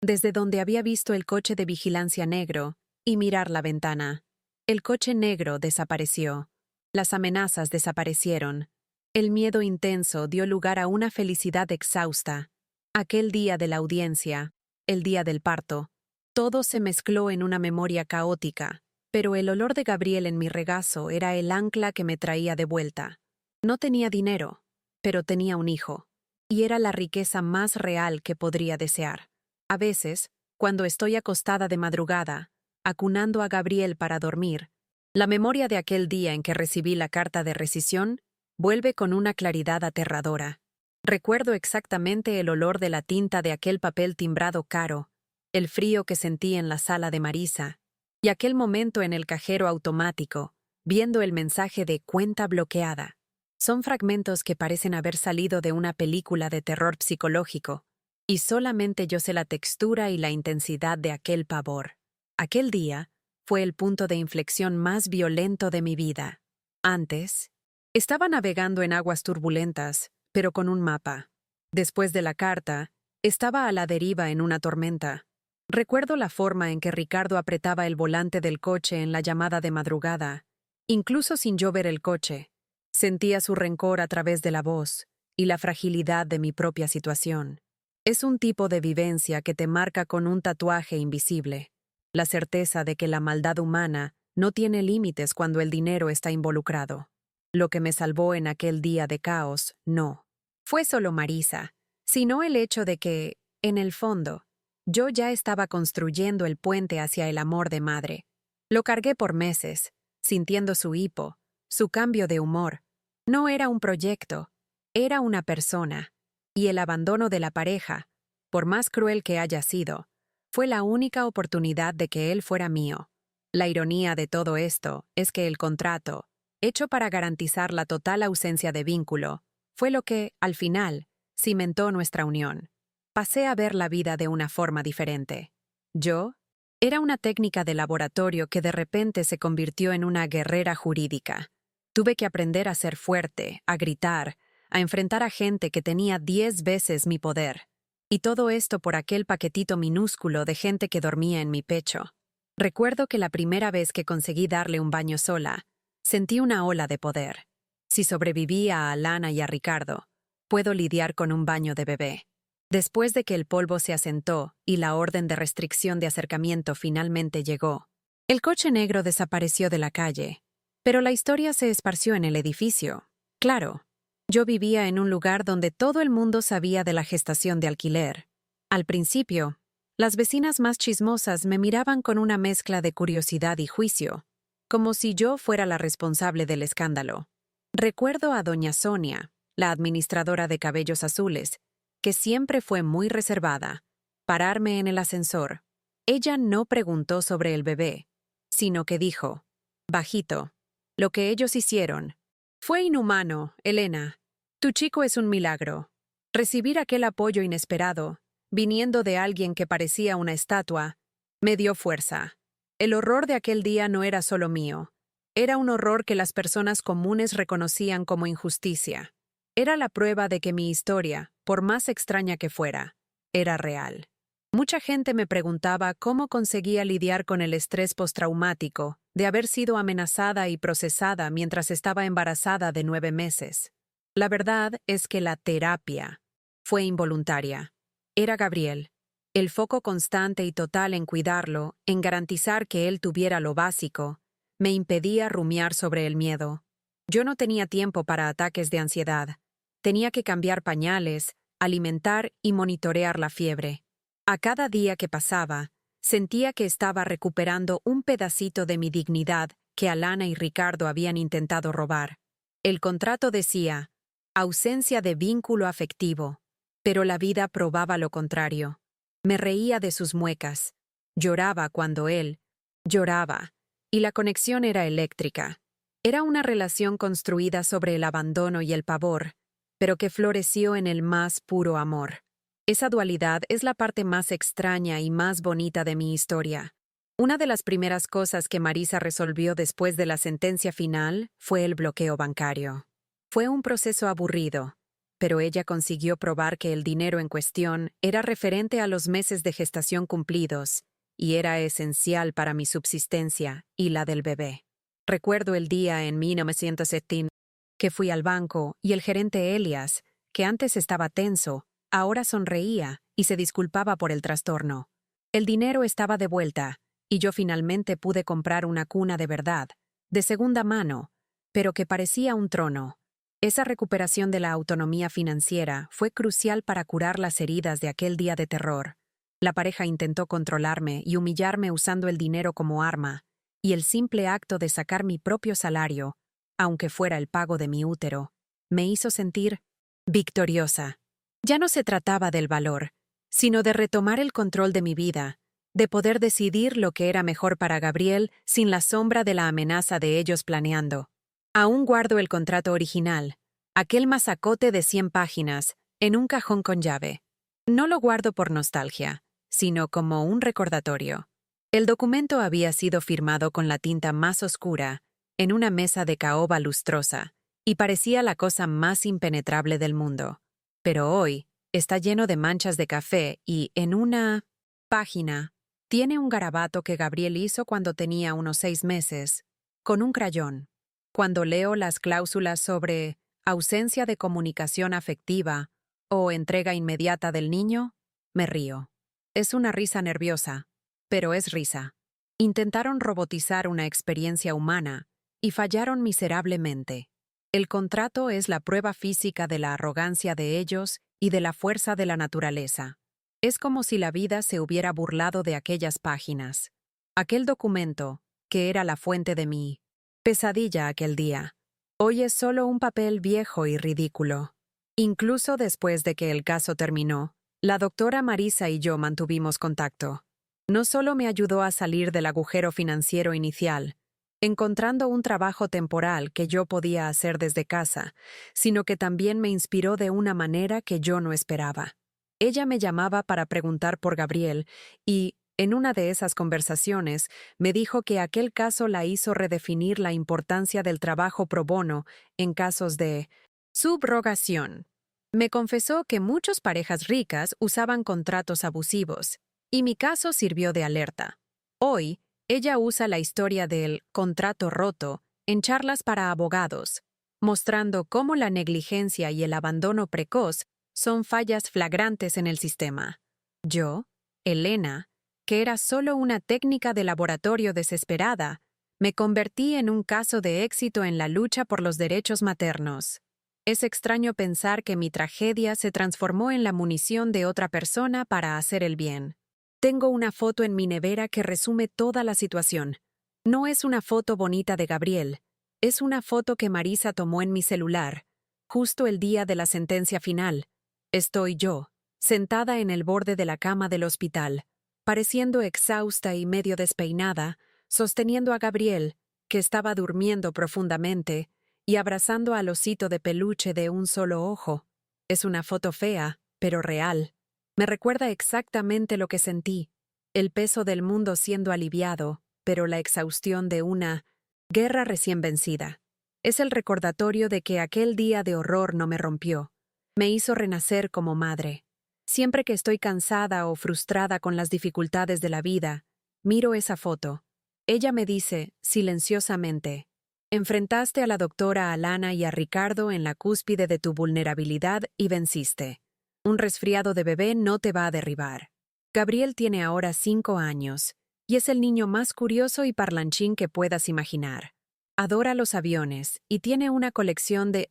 desde donde había visto el coche de vigilancia negro, y mirar la ventana. El coche negro desapareció. Las amenazas desaparecieron. El miedo intenso dio lugar a una felicidad exhausta. Aquel día de la audiencia, el día del parto, todo se mezcló en una memoria caótica, pero el olor de Gabriel en mi regazo era el ancla que me traía de vuelta. No tenía dinero, pero tenía un hijo, y era la riqueza más real que podría desear. A veces, cuando estoy acostada de madrugada, acunando a Gabriel para dormir, la memoria de aquel día en que recibí la carta de rescisión vuelve con una claridad aterradora. Recuerdo exactamente el olor de la tinta de aquel papel timbrado caro, el frío que sentí en la sala de Marisa, y aquel momento en el cajero automático, viendo el mensaje de cuenta bloqueada. Son fragmentos que parecen haber salido de una película de terror psicológico, y solamente yo sé la textura y la intensidad de aquel pavor. Aquel día fue el punto de inflexión más violento de mi vida. Antes, estaba navegando en aguas turbulentas, pero con un mapa. Después de la carta, estaba a la deriva en una tormenta. Recuerdo la forma en que Ricardo apretaba el volante del coche en la llamada de madrugada. Incluso sin yo ver el coche, sentía su rencor a través de la voz y la fragilidad de mi propia situación. Es un tipo de vivencia que te marca con un tatuaje invisible, la certeza de que la maldad humana no tiene límites cuando el dinero está involucrado. Lo que me salvó en aquel día de caos, no fue solo Marisa, sino el hecho de que, en el fondo, yo ya estaba construyendo el puente hacia el amor de madre. Lo cargué por meses, sintiendo su hipo, su cambio de humor. No era un proyecto, era una persona. Y el abandono de la pareja, por más cruel que haya sido, fue la única oportunidad de que él fuera mío. La ironía de todo esto es que el contrato, hecho para garantizar la total ausencia de vínculo, fue lo que, al final, cimentó nuestra unión. Pasé a ver la vida de una forma diferente. Yo era una técnica de laboratorio que de repente se convirtió en una guerrera jurídica. Tuve que aprender a ser fuerte, a gritar, a enfrentar a gente que tenía 10 veces mi poder. Y todo esto por aquel paquetito minúsculo de gente que dormía en mi pecho. Recuerdo que la primera vez que conseguí darle un baño sola, sentí una ola de poder. Si sobreviví a Alana y a Ricardo, puedo lidiar con un baño de bebé. Después de que el polvo se asentó y la orden de restricción de acercamiento finalmente llegó, el coche negro desapareció de la calle, pero la historia se esparció en el edificio. Claro, yo vivía en un lugar donde todo el mundo sabía de la gestación de alquiler. Al principio, las vecinas más chismosas me miraban con una mezcla de curiosidad y juicio, como si yo fuera la responsable del escándalo. Recuerdo a doña Sonia, la administradora de cabellos azules, que siempre fue muy reservada, pararme en el ascensor. Ella no preguntó sobre el bebé, sino que dijo, bajito, lo que ellos hicieron fue inhumano, Elena. Tu chico es un milagro. Recibir aquel apoyo inesperado, viniendo de alguien que parecía una estatua, me dio fuerza. El horror de aquel día no era solo mío. Era un horror que las personas comunes reconocían como injusticia. Era la prueba de que mi historia, por más extraña que fuera, era real. Mucha gente me preguntaba cómo conseguía lidiar con el estrés postraumático de haber sido amenazada y procesada mientras estaba embarazada de 9 meses. La verdad es que la terapia fue involuntaria. Era Gabriel, el foco constante y total en cuidarlo, en garantizar que él tuviera lo básico, me impedía rumiar sobre el miedo. Yo no tenía tiempo para ataques de ansiedad. Tenía que cambiar pañales, alimentar y monitorear la fiebre. A cada día que pasaba, sentía que estaba recuperando un pedacito de mi dignidad que Alana y Ricardo habían intentado robar. El contrato decía, ausencia de vínculo afectivo, pero la vida probaba lo contrario. Me reía de sus muecas. Lloraba cuando él lloraba, y la conexión era eléctrica. Era una relación construida sobre el abandono y el pavor, pero que floreció en el más puro amor. Esa dualidad es la parte más extraña y más bonita de mi historia. Una de las primeras cosas que Marisa resolvió después de la sentencia final fue el bloqueo bancario. Fue un proceso aburrido, pero ella consiguió probar que el dinero en cuestión era referente a los meses de gestación cumplidos y era esencial para mi subsistencia y la del bebé. Recuerdo el día en 1970 que fui al banco y el gerente Elias, que antes estaba tenso, ahora sonreía y se disculpaba por el trastorno. El dinero estaba de vuelta y yo finalmente pude comprar una cuna de verdad, de segunda mano, pero que parecía un trono. Esa recuperación de la autonomía financiera fue crucial para curar las heridas de aquel día de terror. La pareja intentó controlarme y humillarme usando el dinero como arma, y el simple acto de sacar mi propio salario, aunque fuera el pago de mi útero, me hizo sentir victoriosa. Ya no se trataba del valor, sino de retomar el control de mi vida, de poder decidir lo que era mejor para Gabriel sin la sombra de la amenaza de ellos planeando. Aún guardo el contrato original, aquel masacote de 100 páginas, en un cajón con llave. No lo guardo por nostalgia, sino como un recordatorio. El documento había sido firmado con la tinta más oscura, en una mesa de caoba lustrosa, y parecía la cosa más impenetrable del mundo. Pero hoy está lleno de manchas de café y, en una página, tiene un garabato que Gabriel hizo cuando tenía unos 6 meses, con un crayón. Cuando leo las cláusulas sobre ausencia de comunicación afectiva o entrega inmediata del niño, me río. Es una risa nerviosa, pero es risa. Intentaron robotizar una experiencia humana y fallaron miserablemente. El contrato es la prueba física de la arrogancia de ellos y de la fuerza de la naturaleza. Es como si la vida se hubiera burlado de aquellas páginas. Aquel documento, que era la fuente de mi pesadilla aquel día, hoy es solo un papel viejo y ridículo. Incluso después de que el caso terminó, la doctora Marisa y yo mantuvimos contacto. No solo me ayudó a salir del agujero financiero inicial, encontrando un trabajo temporal que yo podía hacer desde casa, sino que también me inspiró de una manera que yo no esperaba. Ella me llamaba para preguntar por Gabriel y, en una de esas conversaciones, me dijo que aquel caso la hizo redefinir la importancia del trabajo pro bono en casos de subrogación. Me confesó que muchas parejas ricas usaban contratos abusivos, y mi caso sirvió de alerta. Hoy, ella usa la historia del contrato roto en charlas para abogados, mostrando cómo la negligencia y el abandono precoz son fallas flagrantes en el sistema. Yo, Elena, que era solo una técnica de laboratorio desesperada, me convertí en un caso de éxito en la lucha por los derechos maternos. Es extraño pensar que mi tragedia se transformó en la munición de otra persona para hacer el bien. Tengo una foto en mi nevera que resume toda la situación. No es una foto bonita de Gabriel, es una foto que Marisa tomó en mi celular, justo el día de la sentencia final. Estoy yo, sentada en el borde de la cama del hospital, pareciendo exhausta y medio despeinada, sosteniendo a Gabriel, que estaba durmiendo profundamente, y abrazando al osito de peluche de un solo ojo. Es una foto fea, pero real. Me recuerda exactamente lo que sentí, el peso del mundo siendo aliviado, pero la exhaustión de una guerra recién vencida. Es el recordatorio de que aquel día de horror no me rompió. Me hizo renacer como madre. Siempre que estoy cansada o frustrada con las dificultades de la vida, miro esa foto. Ella me dice, silenciosamente, enfrentaste a la doctora Alana y a Ricardo en la cúspide de tu vulnerabilidad y venciste. Un resfriado de bebé no te va a derribar. Gabriel tiene ahora 5 años, y es el niño más curioso y parlanchín que puedas imaginar. Adora los aviones y tiene una colección de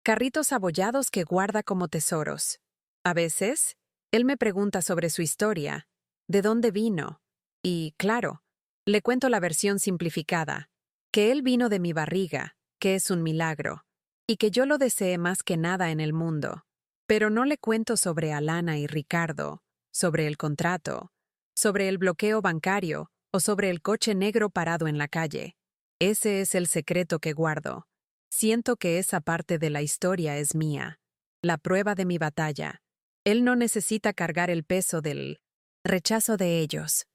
carritos abollados que guarda como tesoros. A veces, él me pregunta sobre su historia, de dónde vino, y, claro, le cuento la versión simplificada, que él vino de mi barriga, que es un milagro, y que yo lo deseé más que nada en el mundo. Pero no le cuento sobre Alana y Ricardo, sobre el contrato, sobre el bloqueo bancario o sobre el coche negro parado en la calle. Ese es el secreto que guardo. Siento que esa parte de la historia es mía, la prueba de mi batalla. Él no necesita cargar el peso del rechazo de ellos.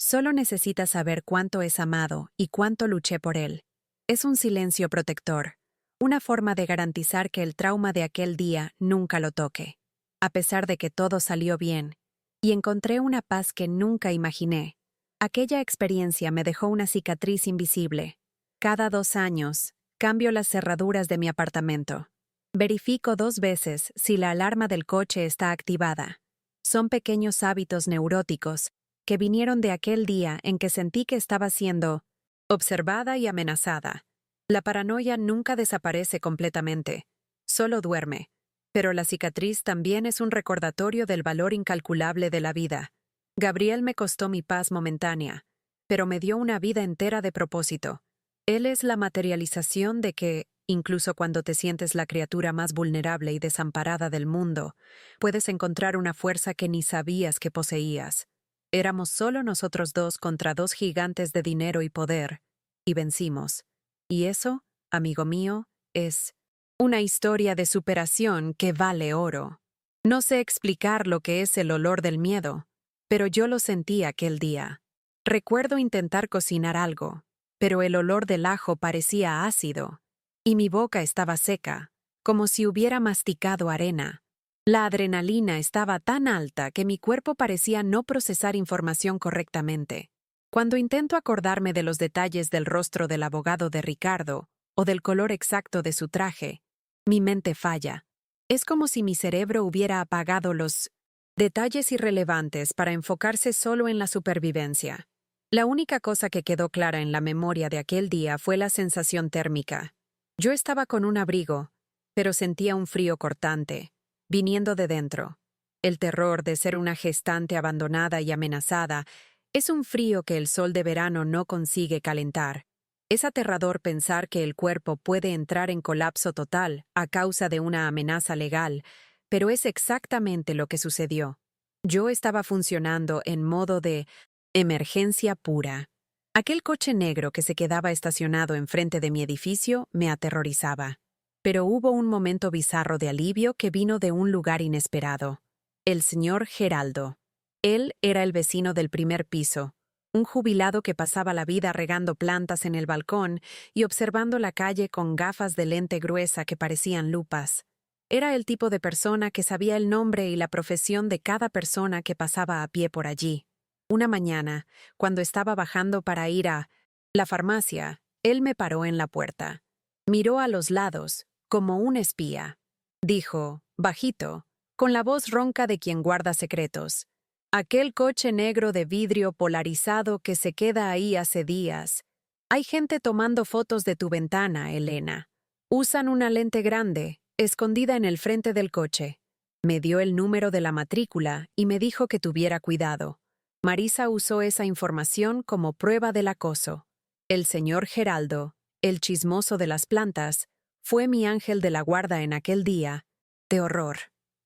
Solo necesitas saber cuánto es amado y cuánto luché por él. Es un silencio protector, una forma de garantizar que el trauma de aquel día nunca lo toque. A pesar de que todo salió bien, y encontré una paz que nunca imaginé, aquella experiencia me dejó una cicatriz invisible. Cada 2 años, cambio las cerraduras de mi apartamento. Verifico 2 veces si la alarma del coche está activada. Son pequeños hábitos neuróticos que vinieron de aquel día en que sentí que estaba siendo observada y amenazada. La paranoia nunca desaparece completamente, solo duerme. Pero la cicatriz también es un recordatorio del valor incalculable de la vida. Gabriel me costó mi paz momentánea, pero me dio una vida entera de propósito. Él es la materialización de que, incluso cuando te sientes la criatura más vulnerable y desamparada del mundo, puedes encontrar una fuerza que ni sabías que poseías. Éramos solo nosotros dos contra 2 gigantes de dinero y poder, y vencimos. Y eso, amigo mío, es una historia de superación que vale oro. No sé explicar lo que es el olor del miedo, pero yo lo sentí aquel día. Recuerdo intentar cocinar algo, pero el olor del ajo parecía ácido, y mi boca estaba seca, como si hubiera masticado arena. La adrenalina estaba tan alta que mi cuerpo parecía no procesar información correctamente. Cuando intento acordarme de los detalles del rostro del abogado de Ricardo o del color exacto de su traje, mi mente falla. Es como si mi cerebro hubiera apagado los detalles irrelevantes para enfocarse solo en la supervivencia. La única cosa que quedó clara en la memoria de aquel día fue la sensación térmica. Yo estaba con un abrigo, pero sentía un frío cortante, viniendo de dentro. El terror de ser una gestante abandonada y amenazada es un frío que el sol de verano no consigue calentar. Es aterrador pensar que el cuerpo puede entrar en colapso total a causa de una amenaza legal, pero es exactamente lo que sucedió. Yo estaba funcionando en modo de emergencia pura. Aquel coche negro que se quedaba estacionado enfrente de mi edificio me aterrorizaba. Pero hubo un momento bizarro de alivio que vino de un lugar inesperado. El señor Geraldo. Él era el vecino del primer piso, un jubilado que pasaba la vida regando plantas en el balcón y observando la calle con gafas de lente gruesa que parecían lupas. Era el tipo de persona que sabía el nombre y la profesión de cada persona que pasaba a pie por allí. Una mañana, cuando estaba bajando para ir a la farmacia, él me paró en la puerta. Miró a los lados, como un espía. Dijo, bajito, con la voz ronca de quien guarda secretos: aquel coche negro de vidrio polarizado que se queda ahí hace días. Hay gente tomando fotos de tu ventana, Elena. Usan una lente grande, escondida en el frente del coche. Me dio el número de la matrícula y me dijo que tuviera cuidado. Marisa usó esa información como prueba del acoso. El señor Geraldo, el chismoso de las plantas, fue mi ángel de la guarda en aquel día de horror.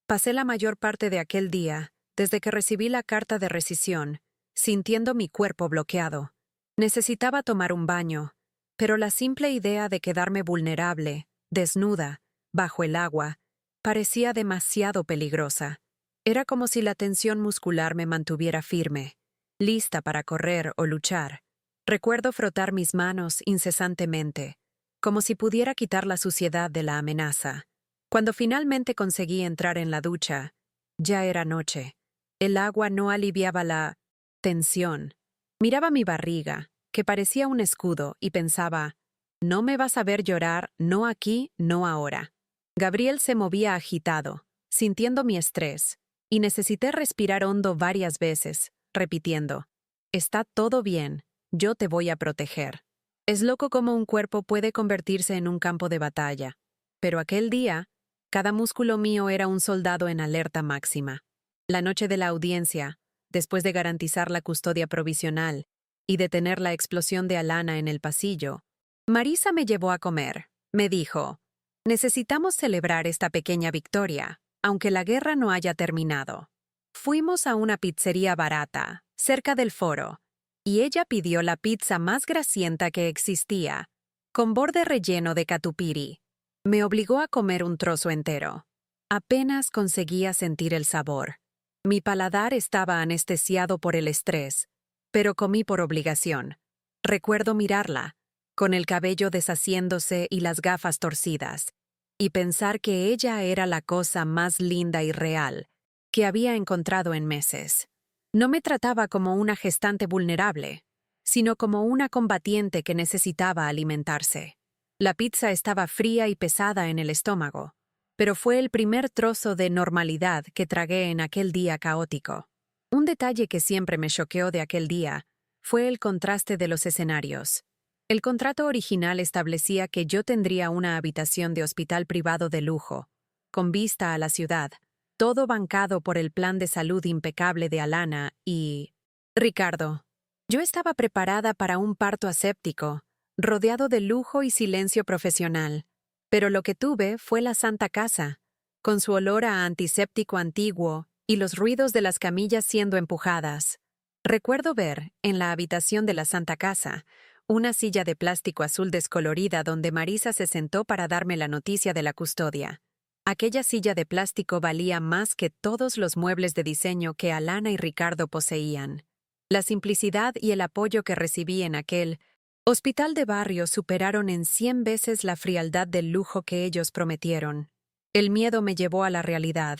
Pasé la mayor parte de aquel día, desde que recibí la carta de rescisión, sintiendo mi cuerpo bloqueado. Necesitaba tomar un baño, pero la simple idea de quedarme vulnerable, desnuda, bajo el agua, parecía demasiado peligrosa. Era como si la tensión muscular me mantuviera firme, lista para correr o luchar. Recuerdo frotar mis manos incesantemente, como si pudiera quitar la suciedad de la amenaza. Cuando finalmente conseguí entrar en la ducha, ya era noche. El agua no aliviaba la tensión. Miraba mi barriga, que parecía un escudo, y pensaba, no me vas a ver llorar, no aquí, no ahora. Gabriel se movía agitado, sintiendo mi estrés, y necesité respirar hondo varias veces, repitiendo, está todo bien, yo te voy a proteger. Es loco cómo un cuerpo puede convertirse en un campo de batalla, pero aquel día, cada músculo mío era un soldado en alerta máxima. La noche de la audiencia, después de garantizar la custodia provisional y detener la explosión de Alana en el pasillo, Marisa me llevó a comer. Me dijo, necesitamos celebrar esta pequeña victoria, aunque la guerra no haya terminado. Fuimos a una pizzería barata, cerca del foro, y ella pidió la pizza más grasienta que existía, con borde relleno de catupiry. Me obligó a comer un trozo entero. Apenas conseguía sentir el sabor. Mi paladar estaba anestesiado por el estrés, pero comí por obligación. Recuerdo mirarla, con el cabello deshaciéndose y las gafas torcidas, y pensar que ella era la cosa más linda y real que había encontrado en meses. No me trataba como una gestante vulnerable, sino como una combatiente que necesitaba alimentarse. La pizza estaba fría y pesada en el estómago, pero fue el primer trozo de normalidad que tragué en aquel día caótico. Un detalle que siempre me choqueó de aquel día fue el contraste de los escenarios. El contrato original establecía que yo tendría una habitación de hospital privado de lujo, con vista a la ciudad, todo bancado por el plan de salud impecable de Alana y... Ricardo. Yo estaba preparada para un parto aséptico, rodeado de lujo y silencio profesional, pero lo que tuve fue la Santa Casa, con su olor a antiséptico antiguo y los ruidos de las camillas siendo empujadas. Recuerdo ver, en la habitación de la Santa Casa, una silla de plástico azul descolorida donde Marisa se sentó para darme la noticia de la custodia. Aquella silla de plástico valía más que todos los muebles de diseño que Alana y Ricardo poseían. La simplicidad y el apoyo que recibí en aquel hospital de barrio superaron en 100 veces la frialdad del lujo que ellos prometieron. El miedo me llevó a la realidad,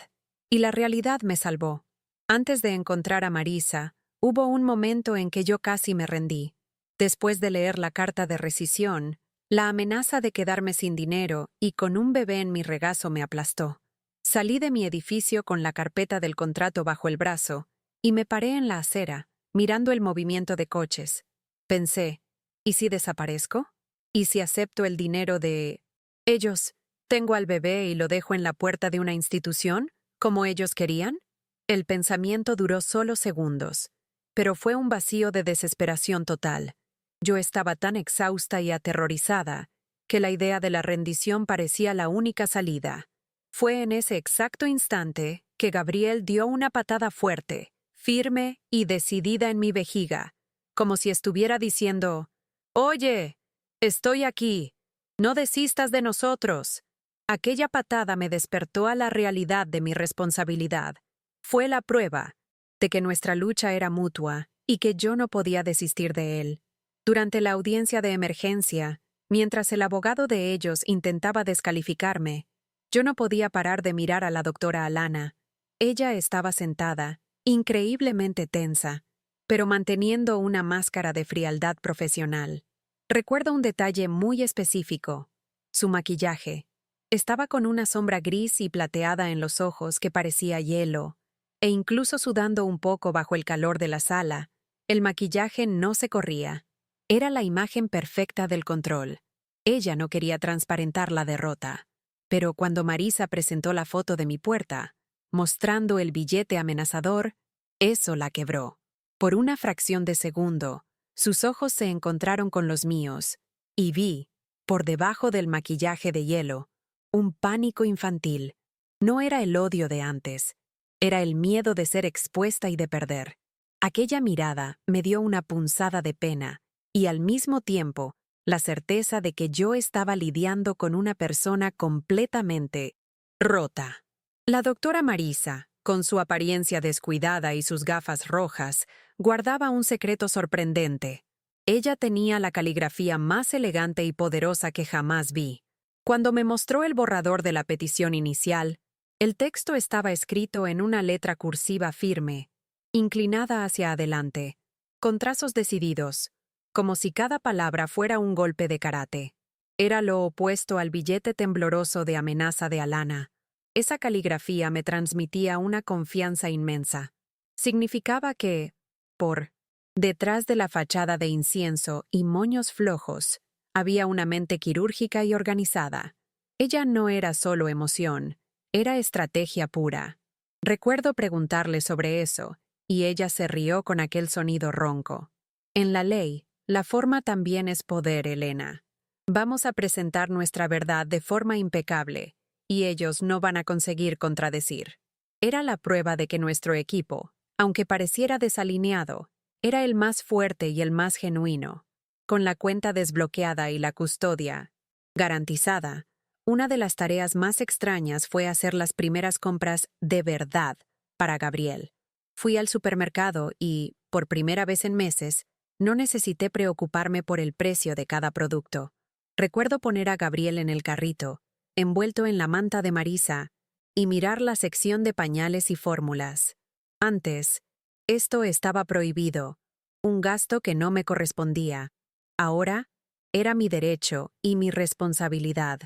y la realidad me salvó. Antes de encontrar a Marisa, hubo un momento en que yo casi me rendí. Después de leer la carta de rescisión, la amenaza de quedarme sin dinero y con un bebé en mi regazo me aplastó. Salí de mi edificio con la carpeta del contrato bajo el brazo y me paré en la acera, mirando el movimiento de coches. Pensé, ¿y si desaparezco? ¿Y si acepto el dinero de ellos? ¿Tengo al bebé y lo dejo en la puerta de una institución, como ellos querían? El pensamiento duró solo segundos, pero fue un vacío de desesperación total. Yo estaba tan exhausta y aterrorizada que la idea de la rendición parecía la única salida. Fue en ese exacto instante que Gabriel dio una patada fuerte, firme y decidida en mi vejiga, como si estuviera diciendo: «Oye, estoy aquí, no desistas de nosotros». Aquella patada me despertó a la realidad de mi responsabilidad. Fue la prueba de que nuestra lucha era mutua y que yo no podía desistir de él. Durante la audiencia de emergencia, mientras el abogado de ellos intentaba descalificarme, yo no podía parar de mirar a la doctora Alana. Ella estaba sentada, increíblemente tensa, pero manteniendo una máscara de frialdad profesional. Recuerdo un detalle muy específico: su maquillaje. Estaba con una sombra gris y plateada en los ojos que parecía hielo, e incluso sudando un poco bajo el calor de la sala, el maquillaje no se corría. Era la imagen perfecta del control. Ella no quería transparentar la derrota. Pero cuando Marisa presentó la foto de mi puerta, mostrando el billete amenazador, eso la quebró. Por una fracción de segundo, sus ojos se encontraron con los míos, y vi, por debajo del maquillaje de hielo, un pánico infantil. No era el odio de antes, era el miedo de ser expuesta y de perder. Aquella mirada me dio una punzada de pena, y al mismo tiempo, la certeza de que yo estaba lidiando con una persona completamente rota. La doctora Marisa, con su apariencia descuidada y sus gafas rojas, guardaba un secreto sorprendente. Ella tenía la caligrafía más elegante y poderosa que jamás vi. Cuando me mostró el borrador de la petición inicial, el texto estaba escrito en una letra cursiva firme, inclinada hacia adelante, con trazos decididos, como si cada palabra fuera un golpe de karate. Era lo opuesto al billete tembloroso de amenaza de Alana. Esa caligrafía me transmitía una confianza inmensa. Significaba que, por detrás de la fachada de incienso y moños flojos, había una mente quirúrgica y organizada. Ella no era solo emoción, era estrategia pura. Recuerdo preguntarle sobre eso, y ella se rió con aquel sonido ronco. En la ley, la forma también es poder, Elena. Vamos a presentar nuestra verdad de forma impecable, y ellos no van a conseguir contradecir. Era la prueba de que nuestro equipo, aunque pareciera desalineado, era el más fuerte y el más genuino. Con la cuenta desbloqueada y la custodia garantizada, una de las tareas más extrañas fue hacer las primeras compras de verdad para Gabriel. Fui al supermercado y, por primera vez en meses, no necesité preocuparme por el precio de cada producto. Recuerdo poner a Gabriel en el carrito, envuelto en la manta de Marisa, y mirar la sección de pañales y fórmulas. Antes, esto estaba prohibido, un gasto que no me correspondía. Ahora, era mi derecho y mi responsabilidad.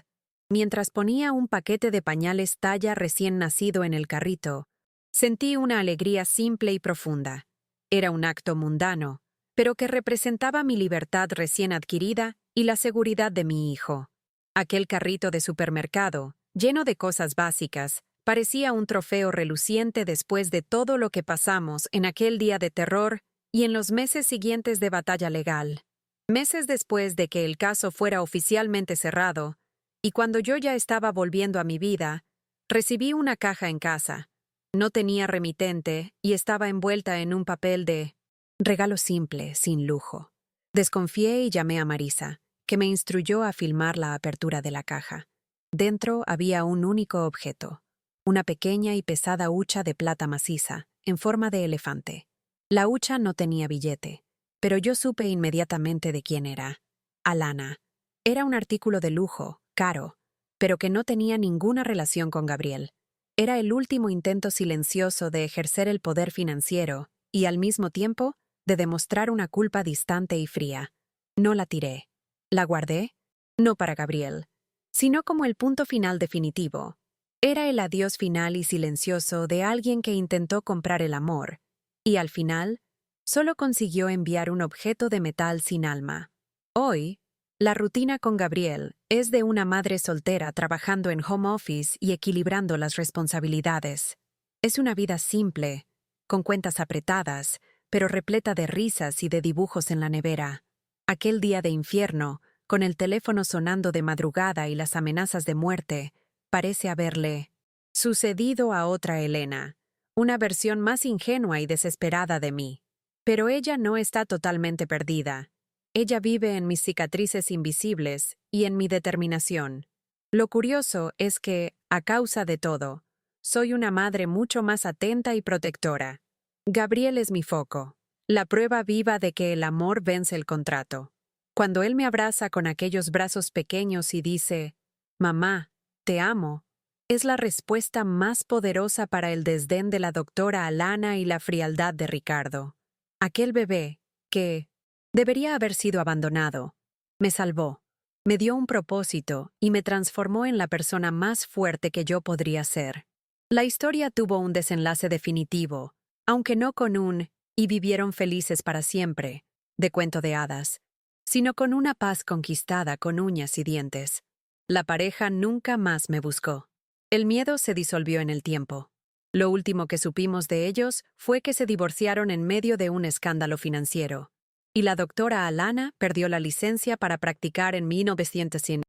Mientras ponía un paquete de pañales talla recién nacido en el carrito, sentí una alegría simple y profunda. Era un acto mundano, pero que representaba mi libertad recién adquirida y la seguridad de mi hijo. Aquel carrito de supermercado, lleno de cosas básicas, parecía un trofeo reluciente después de todo lo que pasamos en aquel día de terror y en los meses siguientes de batalla legal. Meses después de que el caso fuera oficialmente cerrado, y cuando yo ya estaba volviendo a mi vida, recibí una caja en casa. No tenía remitente y estaba envuelta en un papel de regalo simple, sin lujo. Desconfié y llamé a Marisa, que me instruyó a filmar la apertura de la caja. Dentro había un único objeto, una pequeña y pesada hucha de plata maciza, en forma de elefante. La hucha no tenía billete, pero yo supe inmediatamente de quién era. Alana. Era un artículo de lujo, caro, pero que no tenía ninguna relación con Gabriel. Era el último intento silencioso de ejercer el poder financiero y, al mismo tiempo, de demostrar una culpa distante y fría. No la tiré. La guardé, no para Gabriel, sino como el punto final definitivo. Era el adiós final y silencioso de alguien que intentó comprar el amor, y al final, solo consiguió enviar un objeto de metal sin alma. Hoy, la rutina con Gabriel es de una madre soltera trabajando en home office y equilibrando las responsabilidades. Es una vida simple, con cuentas apretadas, pero repleta de risas y de dibujos en la nevera. Aquel día de infierno, con el teléfono sonando de madrugada y las amenazas de muerte, parece haberle sucedido a otra Elena, una versión más ingenua y desesperada de mí. Pero ella no está totalmente perdida. Ella vive en mis cicatrices invisibles y en mi determinación. Lo curioso es que, a causa de todo, soy una madre mucho más atenta y protectora. Gabriel es mi foco, la prueba viva de que el amor vence el contrato. Cuando él me abraza con aquellos brazos pequeños y dice, «Mamá, te amo», es la respuesta más poderosa para el desdén de la doctora Alana y la frialdad de Ricardo. Aquel bebé, que debería haber sido abandonado, me salvó, me dio un propósito y me transformó en la persona más fuerte que yo podría ser. La historia tuvo un desenlace definitivo, aunque no con un «y vivieron felices para siempre» de cuento de hadas, sino con una paz conquistada con uñas y dientes. La pareja nunca más me buscó. El miedo se disolvió en el tiempo. Lo último que supimos de ellos fue que se divorciaron en medio de un escándalo financiero, y la doctora Alana perdió la licencia para practicar en 1900.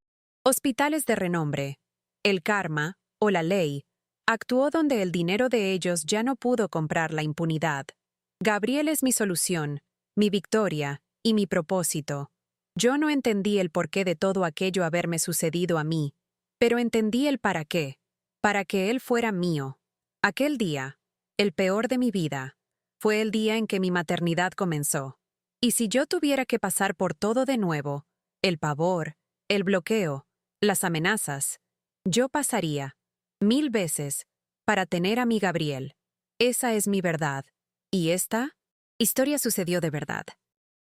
Hospitales de renombre. El karma, o la ley, actuó donde el dinero de ellos ya no pudo comprar la impunidad. Gabriel es mi solución, mi victoria y mi propósito. Yo no entendí el porqué de todo aquello haberme sucedido a mí, pero entendí el para qué, para que él fuera mío. Aquel día, el peor de mi vida, fue el día en que mi maternidad comenzó. Y si yo tuviera que pasar por todo de nuevo, el pavor, el bloqueo, las amenazas, yo pasaría 1000 veces para tener a mi Gabriel. Esa es mi verdad. Y esta historia sucedió de verdad.